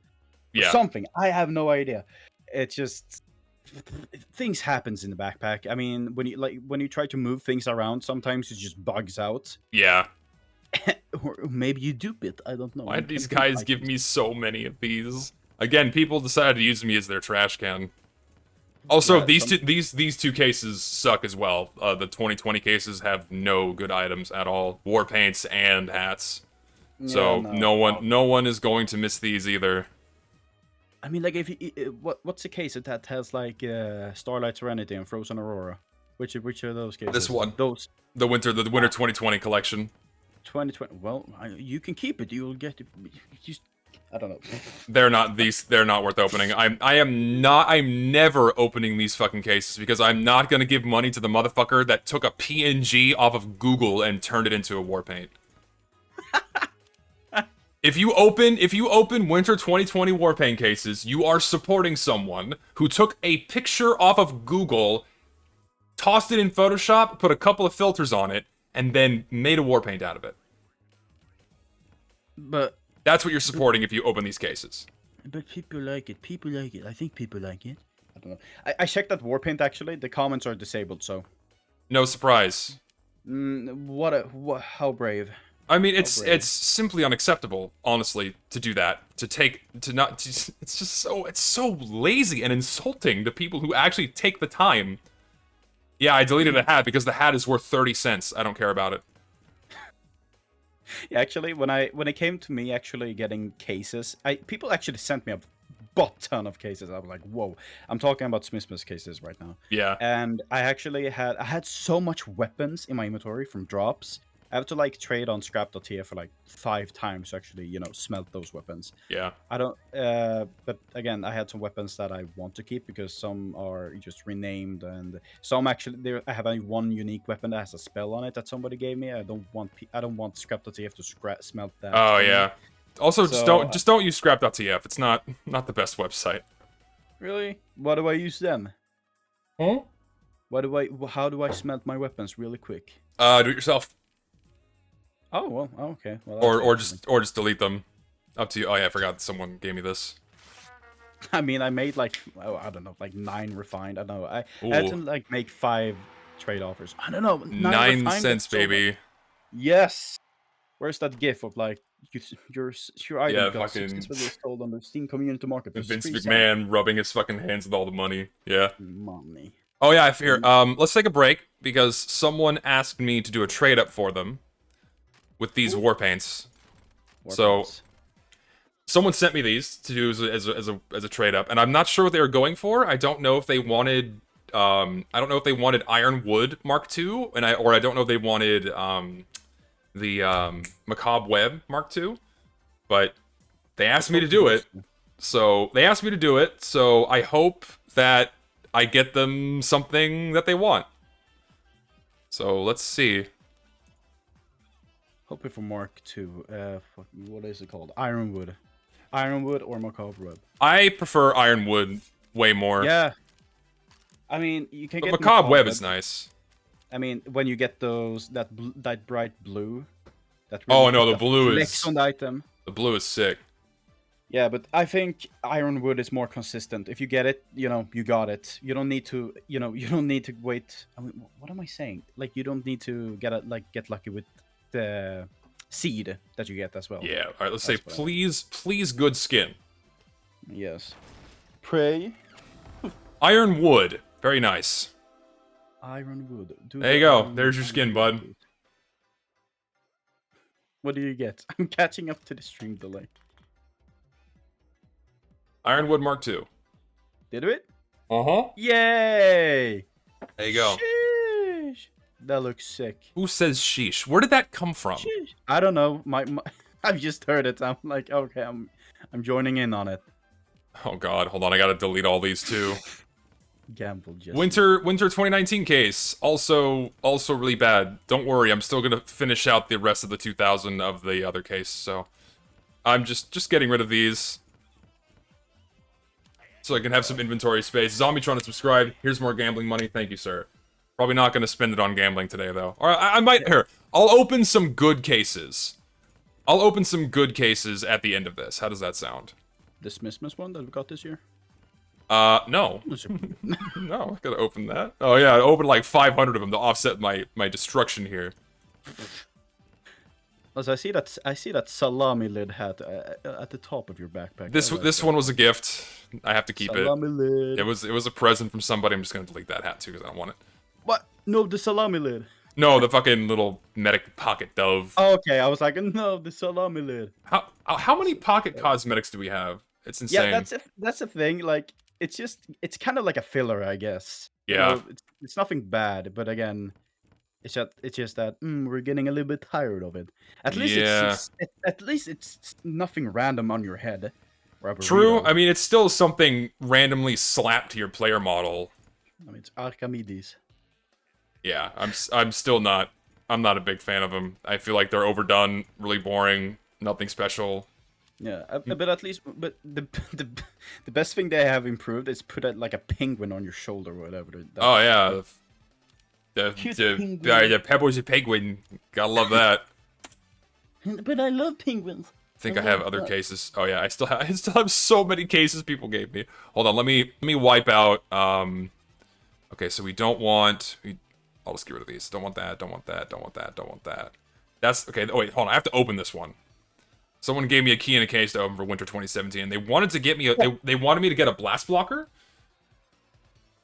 Or Yeah. something. I have no idea. It just things happens in the backpack. I mean, when you try to move things around, sometimes it just bugs out. Yeah. Or maybe you dupe it. I don't know. Why did these guys give me so many of these? Again, people decided to use me as their trash can. Also, Yeah, these two cases suck as well. The 2020 cases have no good items at all. War paints and hats. So no one is going to miss these either. I mean, like, if you, what's the case that has like Starlight Serenity and Frozen Aurora? Which are those cases? This one. Those. The winter 2020 collection. 2020. Well, you can keep it. You'll get it. Just, I don't know. They're not worth opening. I'm never opening these fucking cases because I'm not gonna give money to the motherfucker that took a PNG off of Google and turned it into a war paint. If you open winter 2020 war paint cases, you are supporting someone who took a picture off of Google, tossed it in Photoshop, put a couple of filters on it, and then made a war paint out of it. But that's what you're supporting if you open these cases. But people like it. People like it. I think people like it. I don't know. I checked that Warpaint actually. The comments are disabled, so. No surprise. How brave. I mean, it's simply unacceptable, honestly, to do that. It's so lazy and insulting to people who actually take the time. Yeah, I deleted a hat because the hat is worth 30 cents. I don't care about it. Yeah, actually, when it came to me actually getting cases, people actually sent me a butt ton of cases. I was like, whoa. I'm talking about Smithmas cases right now. Yeah. And I had so much weapons in my inventory from drops. I have to like trade on scrap.tf for like 5 times to actually, smelt those weapons. Yeah. I don't but again, I had some weapons that I want to keep because some are just renamed and some actually I have only one unique weapon that has a spell on it that somebody gave me. I don't want scrap.tf to smelt that. Oh yeah. Also, just don't use scrap.tf. It's not the best website. Really? What do I use then? Huh? How do I smelt my weapons really quick? Do it yourself. Oh well, okay. Well, or just delete them. Up to you. Oh yeah, I forgot someone gave me this. I mean, I made like, oh, I don't know, like 9 refined. I don't know. I had to Ooh, like make 5 trade offers. I don't know. 9 9 refined. cents, That's so much. baby. Yes. Where's that gif of like your item Yeah, got fucking successfully sold on the Steam Community Market for Vince 3 cents? McMahon rubbing his fucking hands with all the money. Yeah. Money. Oh yeah, I fear. Let's take a break because someone asked me to do a trade up for them with these war paints. So Warpaints. someone sent me these to do as a trade up, and I'm not sure what they were going for. I don't know if they wanted I don't know if they wanted Ironwood Mark II, and I don't know if they wanted the Macabre Web Mark II, but they asked me to do it. So they asked me to do it. So I hope that I get them something that they want. So let's see. Hoping for Mark II. What is it called? Ironwood. Ironwood or Macabre Web. I prefer Ironwood way more. Yeah. I mean, you can But get Macabre Web is nice. I mean, when you get those that bright blue, that Oh really no, put the blue flex is on the item. the blue is sick. Yeah, but I think Ironwood is more consistent. If you get it, you know, you got it. You don't need to, you know, you don't need to wait. I mean, what am I saying? Like, you don't need to get lucky with the seed that you get as well. Yeah. All right. Let's say That's what I mean. please good skin. Yes. Pray. Ironwood, very nice. Ironwood. There you go. There's your skin, bud. What do you get? I'm catching up to the stream delay. Ironwood Mark II. Did we? Uh-huh. Yay! There you go. Sheesh. That looks sick. Who says sheesh? Where did that come from? Sheesh. I don't know. My I've just heard it. I'm like, okay, I'm joining in on it. Oh god, hold on, I gotta delete all these too. Gamble just Winter 2019 case, also really bad. Don't worry, I'm still gonna finish out the rest of the 2000 of the other case, so I'm just getting rid of these. So I can have some inventory space. Zombie-tron to subscribe. Here's more gambling money. Thank you, sir. Probably not going to spend it on gambling today, though. Or I might... Here, I'll open some good cases. I'll open some good cases at the end of this. How does that sound? This Christmas one that we got this year. No. No, I gotta open that. Oh, yeah, I opened like 500 of them to offset my destruction here. Also, I see that salami lid hat at the top of your backpack. This one was a gift. I have to keep salami it. lid. It was a present from somebody. I'm just gonna delete that hat too because I don't want it. What? No, the salami lid. No, the fucking little medic pocket dove. Oh, okay, I was like, no, the salami lid. How many pocket cosmetics do we have? It's insane. Yeah, that's the thing. Like, it's kind of like a filler, I guess. You Yeah. know, it's nothing bad, but again, it's just that we're getting a little bit tired of it. At least Yeah. at least it's nothing random on your head. True. I mean, it's still something randomly slapped to your player model. I mean, it's Archimedes. Yeah, I'm still not. I'm not a big fan of them. I feel like they're overdone, really boring, nothing special. Yeah, but at least, but the best thing they have improved is put like a penguin on your shoulder or whatever. Oh yeah, Cute the Pebbles a penguin. Gotta love that. But I love penguins. I think I have other cases. Oh yeah, I still have so many cases people gave me. Hold on, let me wipe out. Okay, so we don't want. I'll just get rid of these. Don't want that. Don't want that. Don't want that. Don't want that. That's okay. Oh wait, hold on. I have to open this one. Someone gave me a key and a case to open for Winter 2017. They wanted to get me. They wanted me to get a blast blocker.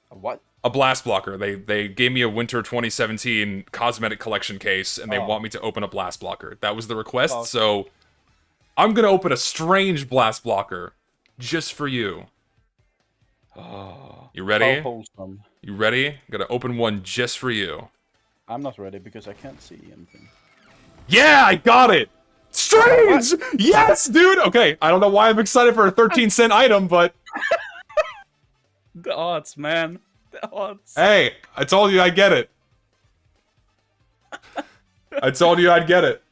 A what? A blast blocker. They gave me a Winter 2017 cosmetic collection case, and they want me to open a blast blocker. That was the request. Oh. So I'm gonna open a strange blast blocker just for you. Oh. You ready? How wholesome. You ready? I'm gonna open one just for you. I'm not ready because I can't see anything. Yeah, I got it! Strange! Yes, dude! Okay, I don't know why I'm excited for a 13-cent item, but... The odds, man. The odds. Hey, I told you I'd get it. I told you I'd get it.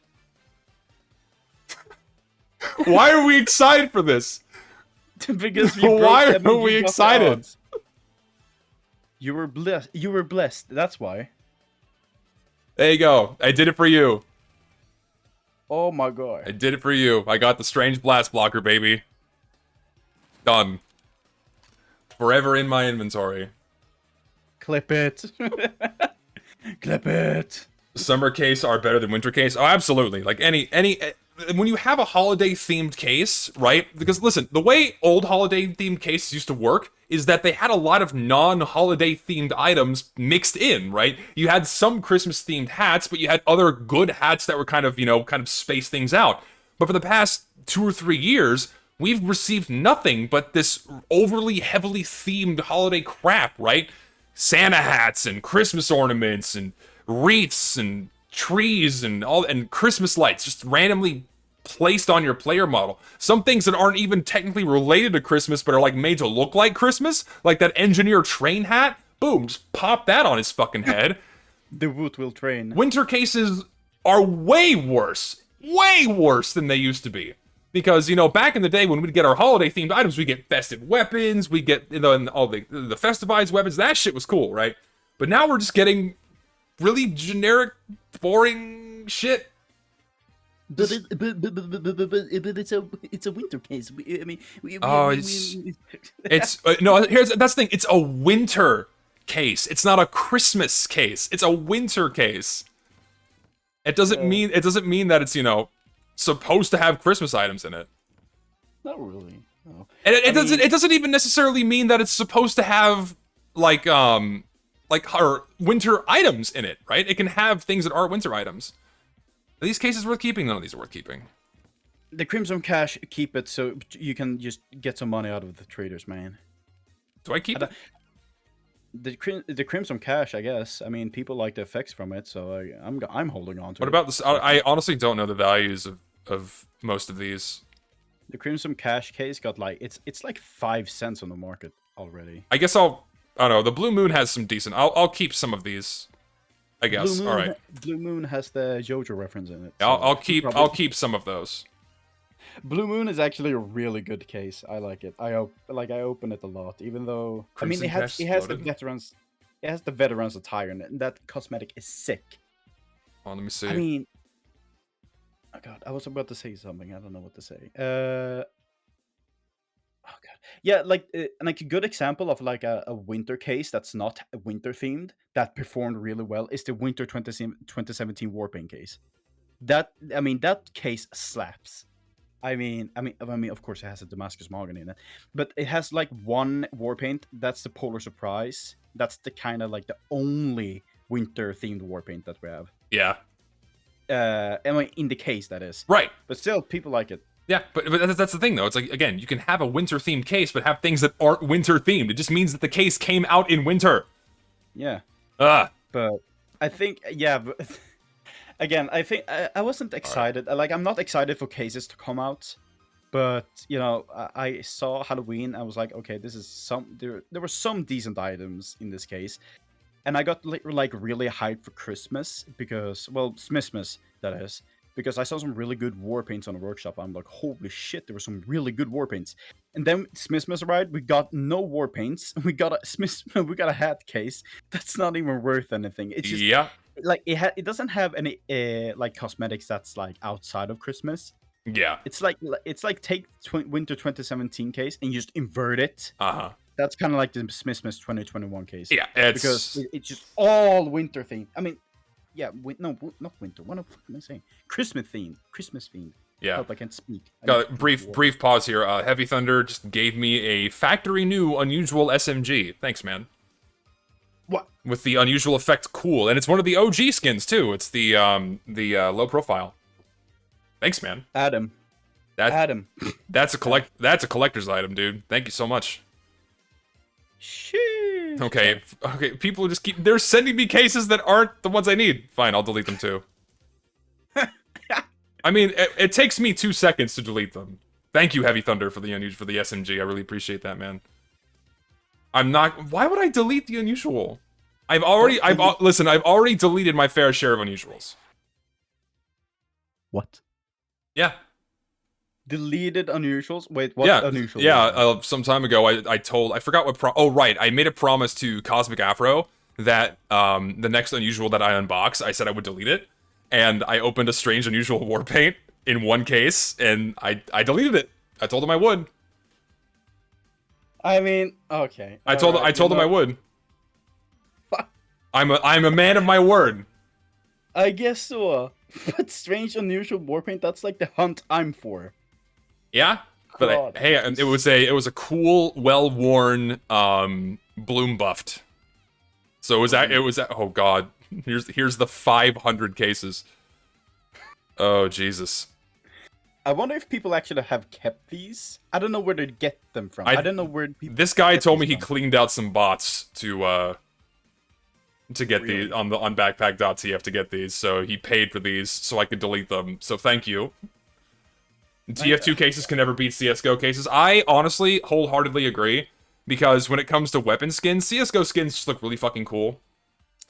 Why are we excited for this? Because Why are we excited? You were blessed. You were blessed. That's why. There you go. I did it for you. Oh my god. I did it for you. I got the strange blast blocker, baby. Done. Forever in my inventory. Clip it. Clip it. Summer case are better than winter case. Oh, absolutely. Like when you have a holiday themed case, right? Because listen, the way old holiday themed cases used to work is that they had a lot of non-holiday themed items mixed in, right? You had some Christmas themed hats, but you had other good hats that were kind of, kind of space things out. But for the past 2 or 3 years, we've received nothing but this overly heavily themed holiday crap, right? Santa hats and Christmas ornaments and wreaths and trees and Christmas lights just randomly placed on your player model. Some things that aren't even technically related to Christmas but are like made to look like Christmas, like that engineer train hat. Boom, just pop that on his fucking head. The woot will train. Winter cases are way worse than they used to be. Because, back in the day when we'd get our holiday-themed items, we'd get festive weapons, we'd get, and all the festivized weapons, that shit was cool, right? But now we're just getting really generic, boring shit. But it's a winter case. It's that's the thing. It's a winter case. It's not a Christmas case. It's a winter case. It doesn't mean that it's supposed to have Christmas items in it. Not really. No. And it doesn't even necessarily mean that it's supposed to have like our winter items in it, right? It can have things that are winter items. Are these cases worth keeping? None of these are worth keeping. The Crimson Cash, keep it so you can just get some money out of the traders, man. Do I keep it? The Crimson Cash, I guess. I mean, people like the effects from it, so I'm holding on to it. What about this? I honestly don't know the values of most of these. The Crimson Cash case got like it's like 5 cents on the market already. I guess I don't know. The Blue Moon has some decent. I'll keep some of these. I guess. All right. Blue Moon has the JoJo reference in it. So I'll keep some of those. Blue Moon is actually a really good case. I like it. I open it a lot, even though Crimson it has the veterans attire in it, and that cosmetic is sick. Oh, let me see. I mean, oh god, I was about to say something. I don't know what to say. Oh god, yeah, like a good example of like a winter case that's not winter themed that performed really well is the Winter 2017 Warpaint case. That case slaps. I mean, of course, it has a Damascus Mahogany in it, but it has like one Warpaint. That's the Polar Surprise. That's the kind of like the only winter-themed Warpaint that we have. Yeah. In the case, that is. Right. But still, people like it. Yeah, but that's the thing, though. It's like, again, you can have a winter-themed case, but have things that aren't winter-themed. It just means that the case came out in winter. Yeah. But I think, yeah, but... Again, I think I wasn't excited. Like, I'm not excited for cases to come out, but I saw Halloween. I was like, okay, this is there were some decent items in this case, and I got like really hyped for Christmas because, well, Smithmas that is, because I saw some really good war paints on the workshop. I'm like, holy shit, there were some really good war paints. And then Smithmas arrived. We got no war paints. We got a hat case that's not even worth anything. It's just like it doesn't have any like cosmetics that's like outside of Christmas. Yeah. It's like take Winter 2017 case and you just invert it. Uh-huh. That's kind of like the Smithmas 2021 case. Yeah, because it's just all winter themed. I mean, yeah, no, not winter. What am I saying? Christmas themed. Yeah. I hope I can speak. Brief pause here. Heavy Thunder just gave me a factory new unusual SMG. Thanks, man. What? With the unusual effect cool, and it's one of the OG skins too. It's the low profile. Thanks, man. Adam. That's a collector's item, dude. Thank you so much. Sheesh. Okay. People just they're sending me cases that aren't the ones I need. Fine, I'll delete them too. I mean, it takes me 2 seconds to delete them. Thank you, Heavy Thunder, for the SMG. I really appreciate that, man. Why would I delete the unusual? I've already deleted my fair share of unusuals. What? Yeah. Deleted unusuals? Wait, what unusual? Yeah, some time ago I forgot what I made a promise to Cosmic Afro that the next unusual that I unbox, I said I would delete it. And I opened a strange unusual war paint in one case, and I deleted it. I told him I would. I mean, okay. I told him I would. I'm a man of my word. I guess so. But strange, unusual warpaint, that's like the hunt I'm for. Yeah, but God, hey, it was a cool, well-worn, bloom buffed. So it was oh god, here's the 500 cases. Oh Jesus. I wonder if people actually have kept these. I don't know where to get them from. I don't know where people. This guy told me these he from. cleaned out some bots to get Really? these on backpack.tf to get these, so he paid for these so I could delete them. So thank you. TF2 cases can never beat CS:GO cases. I honestly wholeheartedly agree, because when it comes to weapon skins, CS:GO skins just look really fucking cool.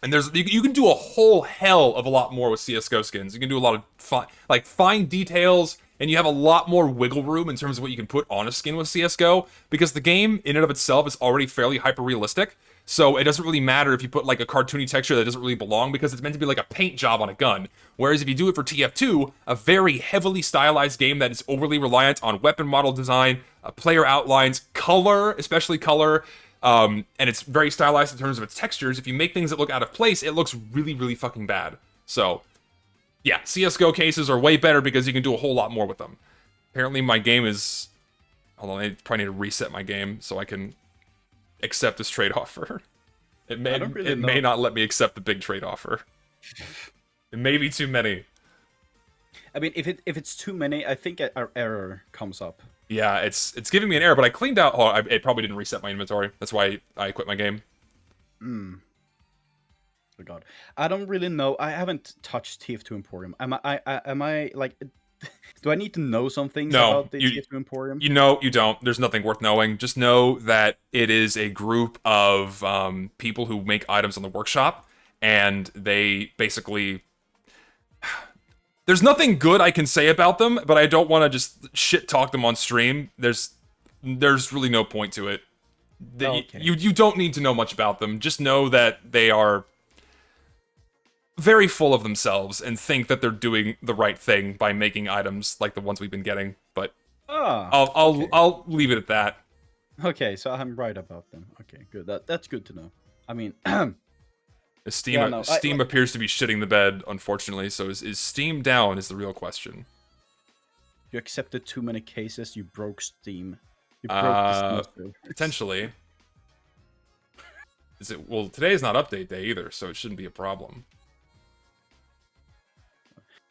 And you can do a whole hell of a lot more with CS:GO skins. You can do a lot of fine details, and you have a lot more wiggle room in terms of what you can put on a skin with CS:GO, because the game in and of itself is already fairly hyper-realistic. So it doesn't really matter if you put like a cartoony texture that doesn't really belong, because it's meant to be like a paint job on a gun. Whereas if you do it for TF2, a very heavily stylized game that is overly reliant on weapon model design, player outlines, color, especially color, and it's very stylized in terms of its textures. If you make things that look out of place, it looks really, really fucking bad. So, yeah, CSGO cases are way better because you can do a whole lot more with them. Apparently my game is... Hold on, I probably need to reset my game so I can accept this trade offer. It may not let me accept the big trade offer. It may be too many. I mean, if it's too many, I think our error comes up. Yeah, it's giving me an error, but I cleaned out... Oh, it probably didn't reset my inventory. That's why I quit my game. Oh god, I don't really know. I haven't touched TF2 Emporium. Am I like? Do I need to know some things about the TF2 Emporium? You don't. There's nothing worth knowing. Just know that it is a group of people who make items on the workshop, and they basically... There's nothing good I can say about them, but I don't want to just shit talk them on stream. There's really no point to it. Okay. You don't need to know much about them. Just know that they are very full of themselves and think that they're doing the right thing by making items like the ones we've been getting. But I'll leave it at that. Okay, so I'm right about them. Okay, good. That's good to know. I mean, Steam appears to be shitting the bed, unfortunately. So is Steam down? Is the real question. You accepted too many cases. You broke Steam. You broke the semester. Potentially. Well, today is not update day either, so it shouldn't be a problem.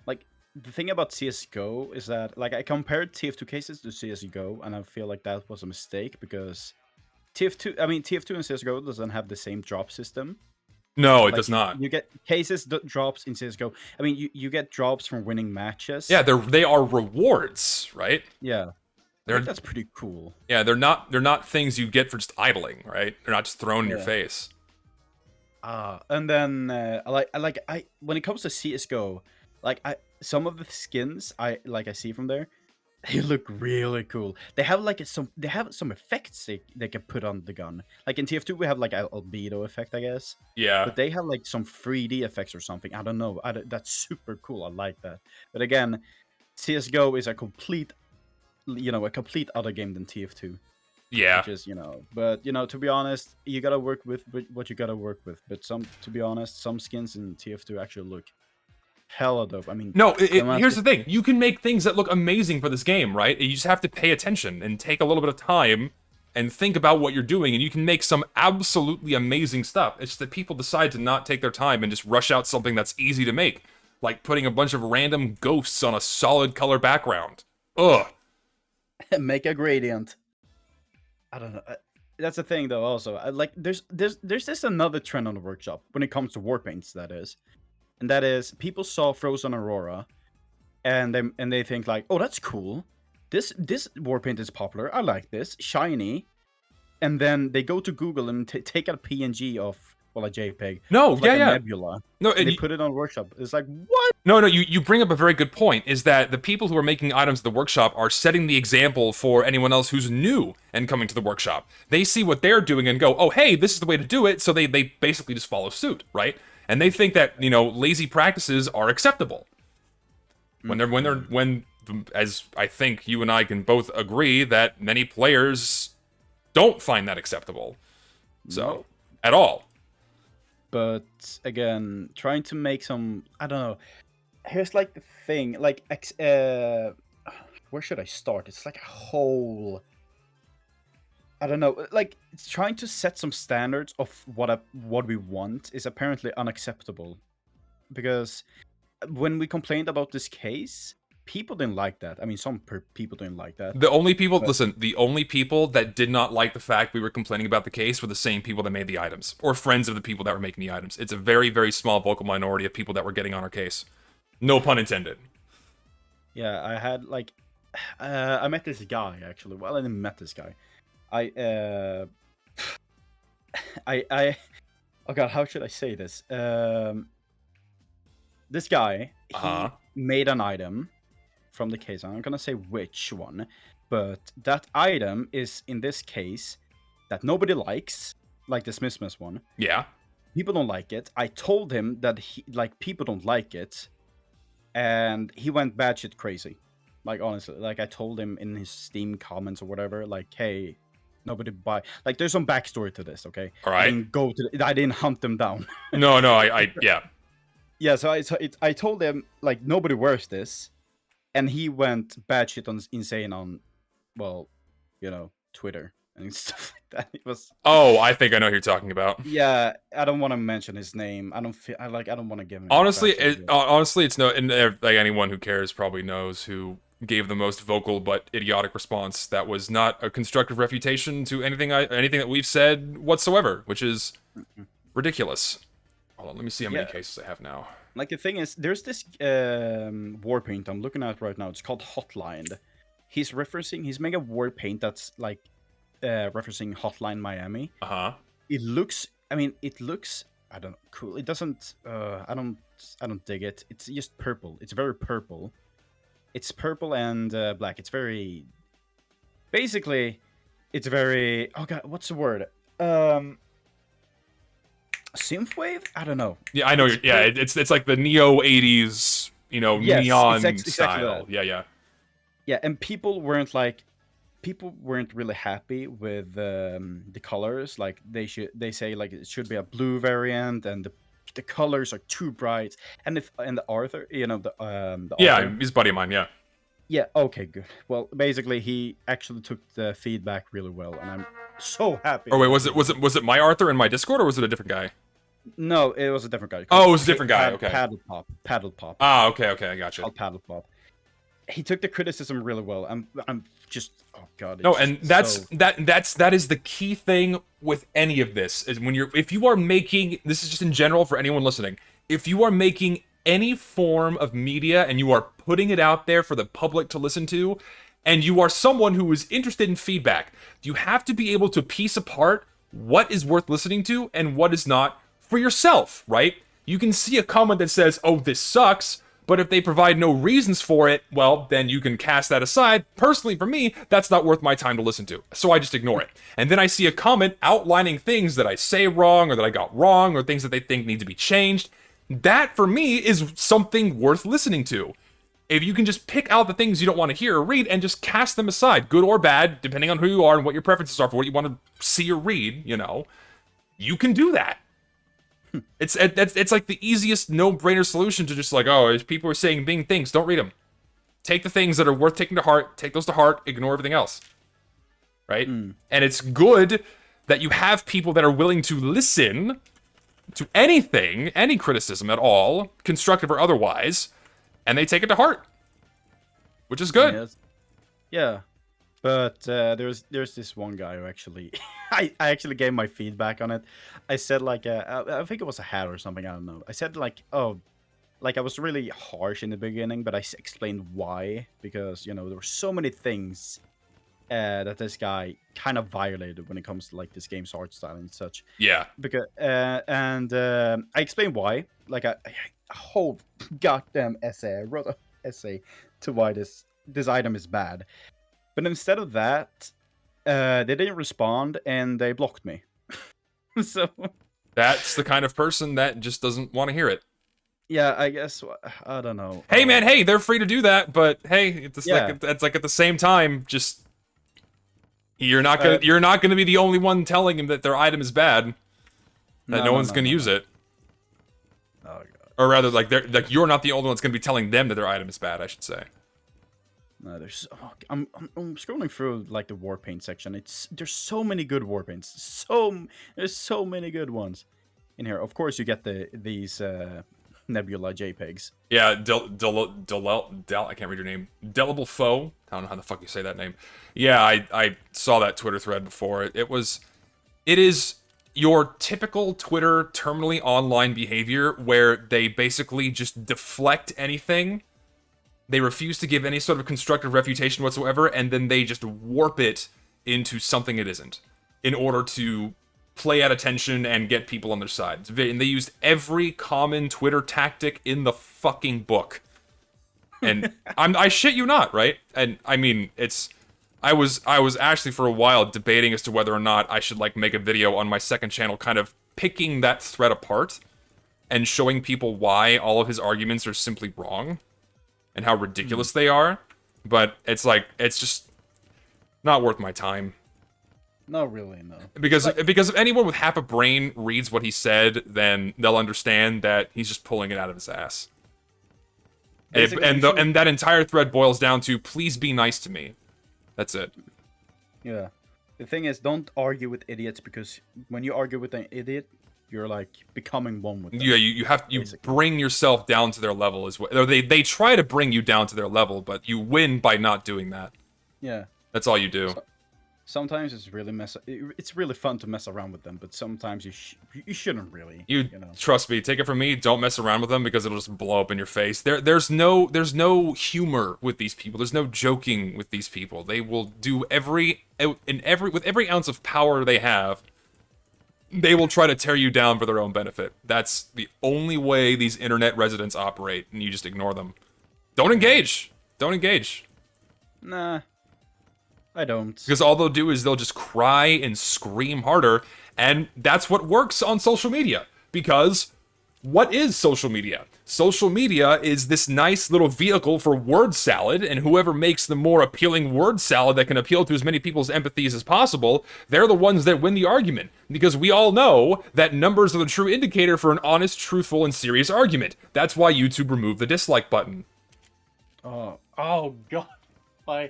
Like, the thing about CSGO is that, like, I compared TF2 cases to CSGO, and I feel like that was a mistake, because TF2 and CSGO doesn't have the same drop system. No, it does not. You get cases drops in CSGO. I mean, you get drops from winning matches. Yeah, they are rewards, right? Yeah. That's pretty cool. Yeah, they're not things you get for just idling, right? They're not just thrown in your face. And then when it comes to CS:GO, some of the skins I see from there, they look really cool. They have some effects they can put on the gun. Like in TF2 we have like an albedo effect, I guess. Yeah. But they have like some 3D effects or something. I don't know. That's super cool. I like that. But again, CS:GO is a complete other game than TF2. Yeah. Which is, but to be honest, you gotta work with what you gotta work with. But to be honest, some skins in TF2 actually look hella dope. I mean, no, here's the thing: you can make things that look amazing for this game, right? You just have to pay attention and take a little bit of time and think about what you're doing, and you can make some absolutely amazing stuff. It's just that people decide to not take their time and just rush out something that's easy to make, like putting a bunch of random ghosts on a solid color background. Ugh. Make a gradient. I don't know. That's the thing, though. Also, there's this another trend on the workshop when it comes to war paints. That is, and that is people saw Frozen Aurora, and they think like, oh, that's cool. This war paint is popular. I like this shiny, and then they go to Google and take a PNG of a JPEG. No, of a yeah. nebula. No, and they put it on workshop. It's like, what? No, you bring up a very good point, is that the people who are making items at the workshop are setting the example for anyone else who's new and coming to the workshop. They see what they're doing and go, oh, hey, this is the way to do it, so they basically just follow suit, right? And they think that, lazy practices are acceptable. When as I think you and I can both agree that many players don't find that acceptable. So, No. at all. But again, trying to make some, I don't know. Here's like the thing, like where should I start? It's like a whole, I don't know, like it's trying to set some standards of what we want is apparently unacceptable. Because when we complained about this case, people didn't like that. I mean, some people didn't like that. The only people, But- listen, the only people that did not like the fact we were complaining about the case were the same people that made the items, or friends of the people that were making the items. It's a very, very small vocal minority of people that were getting on our case. No pun intended. Yeah, I had like, I met this guy actually. Well, I didn't met this guy. I oh god, how should I say this? This guy, he Uh-huh. made an item from the case. I'm not gonna say which one, but that item is in this case that nobody likes, like the Smithmas one. Yeah. People don't like it. I told him that people don't like it, and he went batshit crazy. Like honestly, like I told him in his Steam comments or whatever, like, hey, nobody buy. Like, there's some backstory to this, okay? All I right. didn't hunt them down. No, yeah. Yeah, so I told him like nobody wears this, and he went batshit insane on, well, Twitter and stuff like that. It was. Oh, I think I know who you're talking about. Yeah, I don't want to mention his name. I don't want to give him. Honestly, backstory. honestly, it's no, and like anyone who cares probably knows who gave the most vocal but idiotic response that was not a constructive refutation to anything that we've said whatsoever, which is ridiculous. Hold on, let me see how many Yeah. cases I have now. Like the thing is, there's this war paint I'm looking at right now. It's called Hotline. He's making a war paint that's like referencing Hotline Miami. Uh-huh. It looks I don't know, cool. It doesn't I don't dig it. It's just purple. It's very purple. It's purple and black. It's very basically it's very, oh god, what's the word? Synthwave? I don't know. Yeah, I know. It's like the neo 80s, Yes, neon exactly style. that. Yeah. Yeah, and people weren't really happy with the colors. Like they say like it should be a blue variant, and the colors are too bright. And the Arthur, the Yeah, author, he's a buddy of mine, yeah. yeah, okay, good. Well, basically he actually took the feedback really well, and I'm so happy. Or wait, was it my Arthur in my Discord, or was it a different guy? No, it was a different guy. Oh, it was a different guy, okay. Paddle Pop. Ah, okay, I gotcha. Called Paddle Pop. He took the criticism really well. I'm just, oh god. No, it's and just that is the key thing with any of this, is if you are making, this is just in general for anyone listening, if you are making any form of media and you are putting it out there for the public to listen to, and you are someone who is interested in feedback, you have to be able to piece apart what is worth listening to and what is not for yourself, right? You can see a comment that says, oh, this sucks, but if they provide no reasons for it, well, then you can cast that aside. Personally, for me, that's not worth my time to listen to, so I just ignore it. And then I see a comment outlining things that I say wrong, or that I got wrong, or things that they think need to be changed. That, for me, is something worth listening to. If you can just pick out the things you don't want to hear or read and just cast them aside, good or bad, depending on who you are and what your preferences are for what you want to see or read, you can do that. It's like the easiest no-brainer solution to just like, oh, if people are saying mean things, don't read them. Take the things that are worth taking to heart, take those to heart, ignore everything else. Right? And it's good that you have people that are willing to listen to anything, any criticism at all, constructive or otherwise, and they take it to heart, which is good. Yes. Yeah, but there's this one guy who actually, I actually gave my feedback on it. I said like, I think it was a hat or something. I don't know. I said like, oh, like I was really harsh in the beginning, but I explained why, because there were so many things that this guy kind of violated when it comes to like this game's art style and such. Yeah. Because I explained why, like a whole goddamn essay. I wrote an essay to why this item is bad, but instead of that, they didn't respond and they blocked me. So That's the kind of person that just doesn't want to hear it. yeah, I guess I don't know. Hey man, hey, they're free to do that, but hey, it's Yeah. like at the same time, just You're not gonna be the only one telling him that their item is bad. That no one's gonna use it. Oh god. Or rather, like you're not the only one that's gonna be telling them that their item is bad, I should say. No, there's. Oh, I'm scrolling through like the war paint section. There's so many good war paints. There's so many good ones in here. Of course, you get these Nebula JPEGs. Yeah, I can't read your name. Delible Foe. I don't know how the fuck you say that name. Yeah, I saw that Twitter thread before. It is your typical Twitter terminally online behavior where they basically just deflect anything. They refuse to give any sort of constructive refutation whatsoever, and then they just warp it into something it isn't in order to play at attention and get people on their side. And they used every common Twitter tactic in the fucking book. And I shit you not, right? And I mean, I was actually for a while debating as to whether or not I should like make a video on my second channel kind of picking that thread apart and showing people why all of his arguments are simply wrong and how ridiculous they are. But it's just not worth my time. No, really, no. Because if anyone with half a brain reads what he said, then they'll understand that he's just pulling it out of his ass. And that entire thread boils down to, please be nice to me. That's it. Yeah. The thing is, don't argue with idiots, because when you argue with an idiot, you're like becoming one with them. Yeah, you bring yourself down to their level as well. Or they try to bring you down to their level, but you win by not doing that. Yeah. That's all you do. Sometimes it's really fun to mess around with them, but sometimes you shouldn't really. You know. Trust me, take it from me, don't mess around with them because it'll just blow up in your face. There's no humor with these people. There's no joking with these people. They will do with every ounce of power they have, they will try to tear you down for their own benefit. That's the only way these internet residents operate, and you just ignore them. Don't engage. Don't engage. Nah. I don't. Because all they'll do is they'll just cry and scream harder, and that's what works on social media. Because what is social media? Social media is this nice little vehicle for word salad, and whoever makes the more appealing word salad that can appeal to as many people's empathies as possible, they're the ones that win the argument. Because we all know that numbers are the true indicator for an honest, truthful, and serious argument. That's why YouTube removed the dislike button. Oh god. Why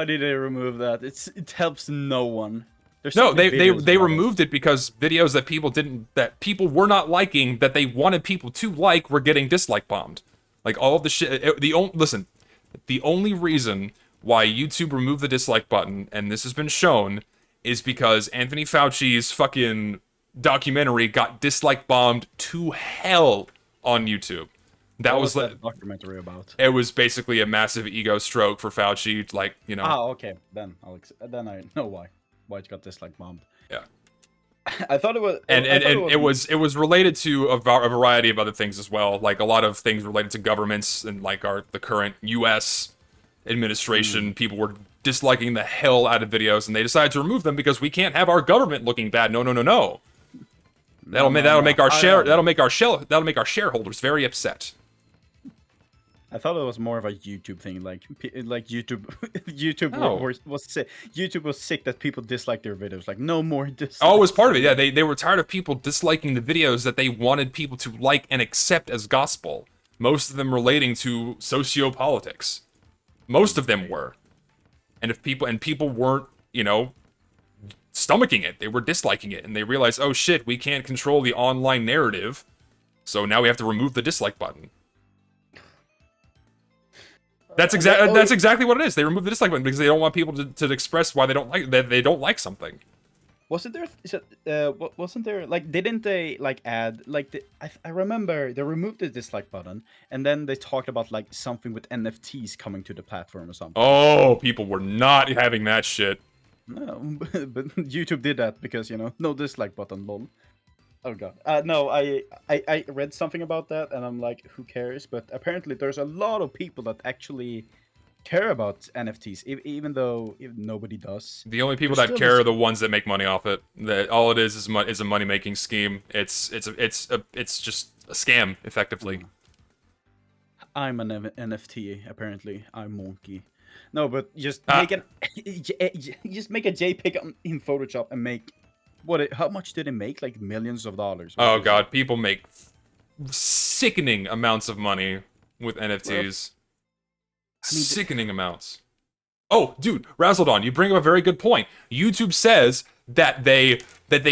did they remove that? It helps no one. They removed it because videos that people were not liking, that they wanted people to like, were getting dislike bombed. Like all of the shit. The only reason why YouTube removed the dislike button, and this has been shown, is because Anthony Fauci's fucking documentary got dislike bombed to hell on YouTube. What was that documentary about? It was basically a massive ego stroke for Fauci, like, you know. Ah, okay. Then I know why it got dislike bombed. Yeah. I thought it was, and it was related to a variety of other things as well, like a lot of things related to governments and like the current U.S. administration. People were disliking the hell out of videos, and they decided to remove them because we can't have our government looking bad. No. That'll make our shareholders very upset. I thought it was more of a YouTube thing, like YouTube. YouTube was sick that people disliked their videos. Like, no more dislikes. Oh, it was part of it. Yeah, they were tired of people disliking the videos that they wanted people to like and accept as gospel. Most of them relating to sociopolitics. Most of them were, and people weren't, stomaching it. They were disliking it, and they realized, oh shit, we can't control the online narrative, so now we have to remove the dislike button. That's exactly what it is. They removed the dislike button because they don't want people to express why they don't like something. Wasn't there like, didn't they like add like I remember they removed the dislike button, and then they talked about like something with NFTs coming to the platform or something. Oh, people were not having that shit. No, but YouTube did that because, no dislike button, lol. Oh god. No, I read something about that, and I'm like, who cares? But apparently there's a lot of people that actually care about NFTs, even though nobody does. The only people that care are the ones that make money off it. That all it is a money-making scheme. It's just a scam, effectively. I'm an NFT, apparently. I'm Mönkey. No, but just Ah. make an just make a JPEG in Photoshop and make how much did it make? Like millions of dollars. What Oh is it? god, people make sickening amounts of money with NFTs. I mean, Sickening amounts. Oh, dude, Razzledon, you bring up a very good point. YouTube says that they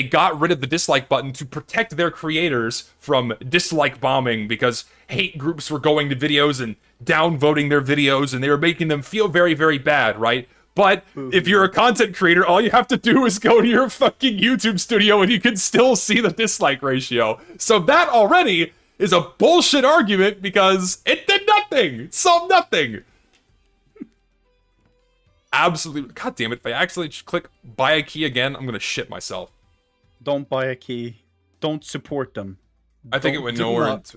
got rid of the dislike button to protect their creators from dislike bombing because hate groups were going to videos and downvoting their videos and they were making them feel very, very bad, right? But if you're a content creator, all you have to do is go to your fucking YouTube studio and you can still see the dislike ratio. So that already is a bullshit argument because it did nothing. It solved nothing. Absolutely. God damn it. If I actually click buy a key again, I'm going to shit myself. Don't buy a key. Don't support them. I think it went Do nowhere. not.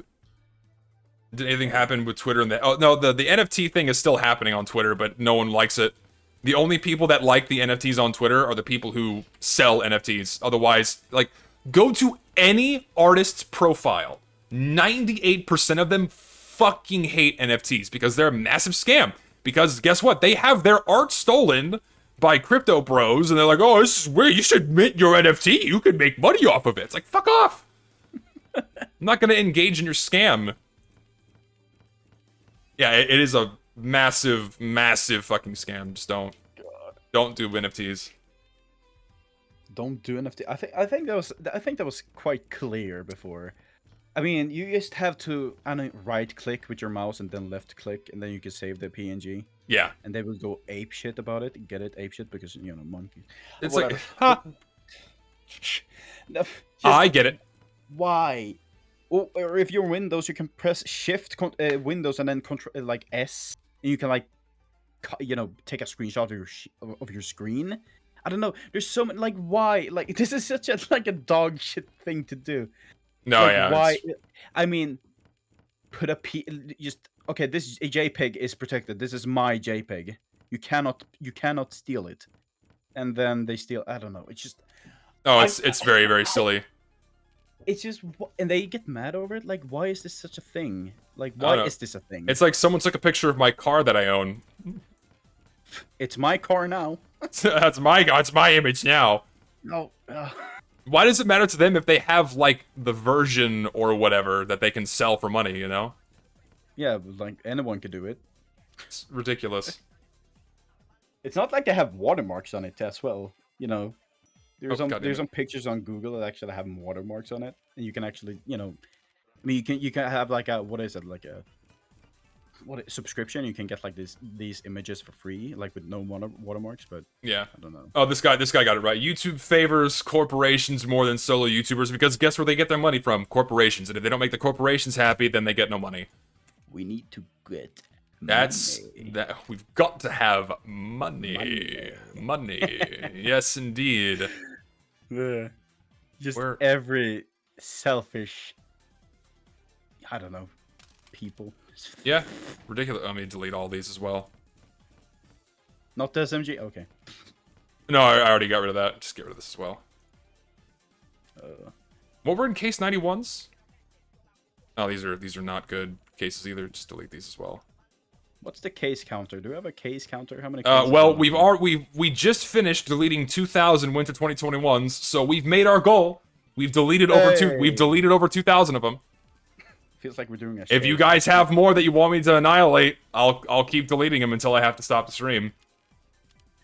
Did anything happen with Twitter? Oh, no, the NFT thing is still happening on Twitter, but no one likes it. The only people that like the NFTs on Twitter are the people who sell NFTs. Otherwise, like, go to any artist's profile. 98% of them fucking hate NFTs because they're a massive scam. Because guess what? They have their art stolen by crypto bros, and they're like, oh, this is weird. You should mint your NFT. You could make money off of it. It's like, fuck off. I'm not going to engage in your scam. Yeah, it is a massive, massive fucking scam. Just don't. Don't do NFTs. Don't do NFT. I think that was quite clear before. I mean, you just have to right click with your mouse and then left click, and then you can save the PNG. Yeah. And they will go ape shit about it. Get it, ape shit, because monkey. It's Whatever. like, huh? No, just I get it. why? Or if you're Windows, you can press Shift Windows and then Control like S, and you can like, take a screenshot of your screen. I don't know. There's so many. Like, why? Like, this is such a dog shit thing to do. No, Like, yeah. why? I mean, put a okay. This JPEG is protected. This is my JPEG. You cannot steal it. And then they steal. I don't know. It's just. Oh, it's very, very silly. It's just, and they get mad over it. Like, why is this such a thing? Like, I don't why know. is this a thing? It's like someone took a picture of my car that I own. It's my car now. It's my image now. No. Why does it matter to them if they have like the version or whatever that they can sell for money? You know, Yeah, but, like, anyone could do it. it's ridiculous. It's not like they have watermarks on it as well. There's Oh, goddamn some pictures on Google that actually have watermarks on it, and you can actually, I mean, you can have like a subscription. You can get like these images for free, like with no watermarks. But Yeah. I don't know. Oh, this guy got it right. YouTube favors corporations more than solo YouTubers because guess where they get their money from? Corporations. And if they don't make the corporations happy, then they get no money. We need to get. That we've got to have money. Money. Yes, indeed. Yeah. Just Where- every selfish. I don't know. People. Yeah, ridiculous. I mean, delete all these as well. Not the SMG. Okay. No, I already got rid of that. Just get rid of this as well. What were in case 91s? Oh, these are not good cases either. Just delete these as well. What's the case counter? Do we have a case counter? How many? Cases Well, are there? we just finished deleting 2,000 Winter 2021s, so we've made our goal. We've deleted over 2,000 of them. Feels like we're doing a. If you guys have more that you want me to annihilate, I'll keep deleting them until I have to stop the stream.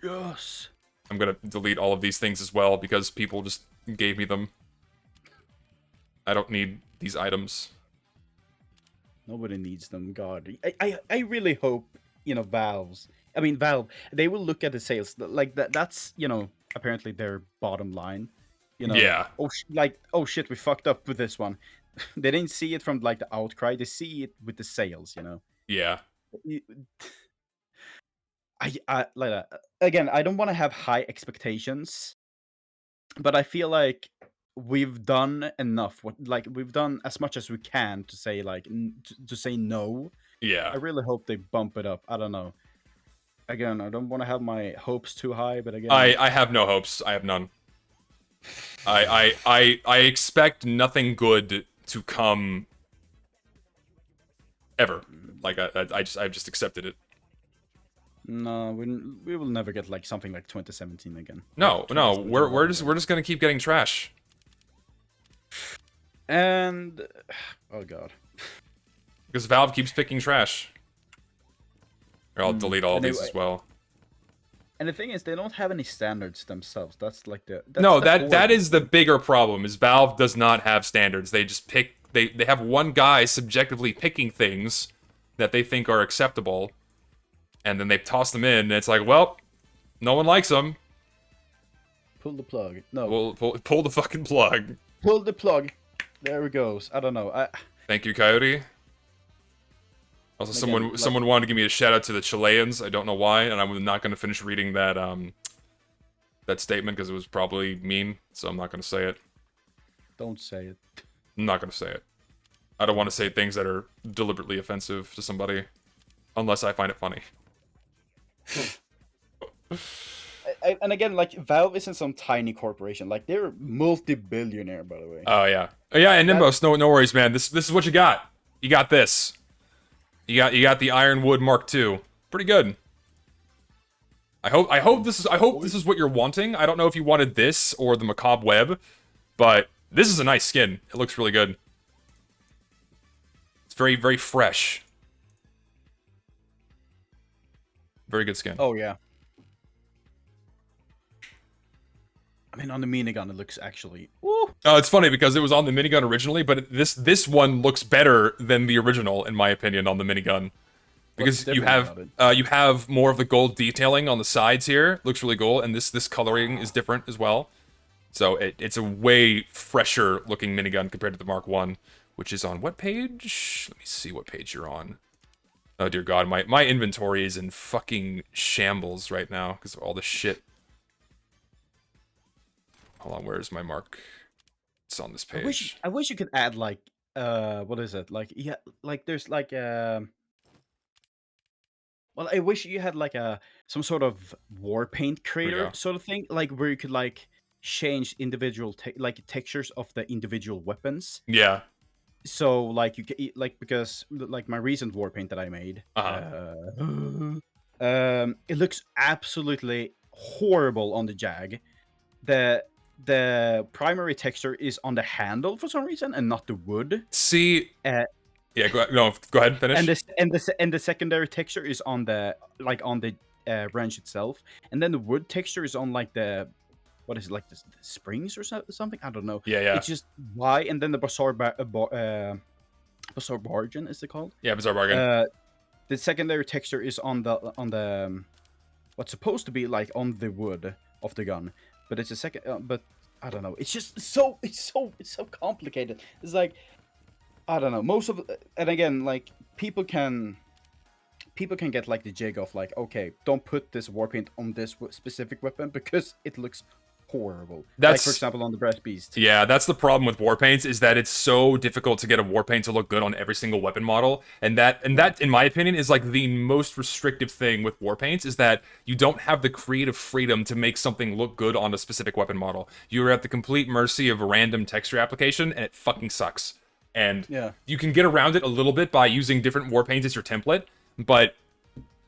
Yes. I'm gonna delete all of these things as well because people just gave me them. I don't need these items. Nobody needs them. God, I really hope Valve. They will look at the sales like that. That's apparently their bottom line. Yeah. Oh shit, we fucked up with this one. They didn't see it from like the outcry. They see it with the sales. Yeah. I like that. Again, I don't want to have high expectations, but I feel like we've done enough. We've done as much as we can to say to say no. Yeah. I really hope they bump it up. I don't know. Again, I don't want to have my hopes too high, but again, I have no hopes. I have none. I expect nothing good to come ever. Like I've just accepted it. No, we will never get like something like 2017 again. No, Like, no, 2017 we're just gonna keep getting trash. And oh god. Because Valve keeps picking trash. Or I'll delete all these Anyway. as well. And the thing is, they don't have any standards themselves. That's like that's No, the that horrible is the bigger problem, is Valve does not have standards. They just pick, they have one guy subjectively picking things that they think are acceptable, and then they toss them in, and it's like, well, no one likes them. Pull the plug. No. We'll pull the fucking plug. Pull the plug. There it goes. I don't know. Thank you, Coyote. Also, someone wanted to give me a shout out to the Chileans. I don't know why, and I'm not going to finish reading that that statement because it was probably mean. So I'm not going to say it. Don't say it. I'm not going to say it. I don't want to say things that are deliberately offensive to somebody, unless I find it funny. And again, like Valve isn't some tiny corporation. Like they're multi-billionaire, by the way. Oh yeah, and Nimbus. No worries, man. This is what you got. You got this. You got the Ironwood Mark II. Pretty good. I hope this is what you're wanting. I don't know if you wanted this or the Macabre Web, but this is a nice skin. It looks really good. It's very, very fresh. Very good skin. Oh yeah. I mean, on the minigun, it looks actually. Woo! It's funny because it was on the minigun originally, but this one looks better than the original, in my opinion, on the minigun. Because you have more of the gold detailing on the sides here. Looks really cool, and this coloring is different as well. So it's a way fresher looking minigun compared to the Mark I, which is on what page? Let me see what page you're on. Oh dear God, my inventory is in fucking shambles right now because of all this shit. Hold on, where's my mark? It's on this page. I wish you could add like what is it? Like yeah, like there's like well, I wish you had like some sort of war paint creator sort of thing, like where you could like change individual like textures of the individual weapons. Yeah. So like you can like because like my recent war paint that I made, it looks absolutely horrible on the Jag. The primary texture is on the handle for some reason and not the wood. See, yeah, go ahead, finish. And the secondary texture is on the wrench itself, and then the wood texture is on like the what is it, like the springs or something? I don't know. Yeah. It's just why, and then the Bazaar Bargain is it called? Yeah, Bazaar Bargain. The secondary texture is on the what's supposed to be like on the wood of the gun, but it's a second. But I don't know. It's just it's so complicated. It's like I don't know. Most of and again, like people can get like the jig of like, okay, don't put this war paint on this specific weapon because it looks horrible. Like for example on the breast beast. Yeah, that's the problem with war paints, is that it's so difficult to get a war paint to look good on every single weapon model, and that in my opinion is like the most restrictive thing with war paints, is that you don't have the creative freedom to make something look good on a specific weapon model. You're at the complete mercy of a random texture application, and it fucking sucks. And you can get around it a little bit by using different war paints as your template, but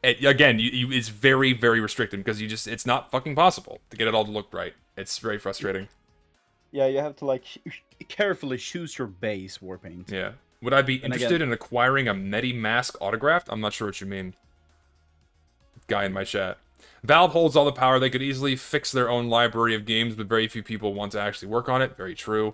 again, it's very, very restricted because it's not fucking possible to get it all to look right. It's very frustrating. Yeah, you have to like carefully choose your base war paint. Yeah. Would I be interested in acquiring a Medi Mask autographed? I'm not sure what you mean. Guy in my chat. Valve holds all the power. They could easily fix their own library of games, but very few people want to actually work on it. Very true.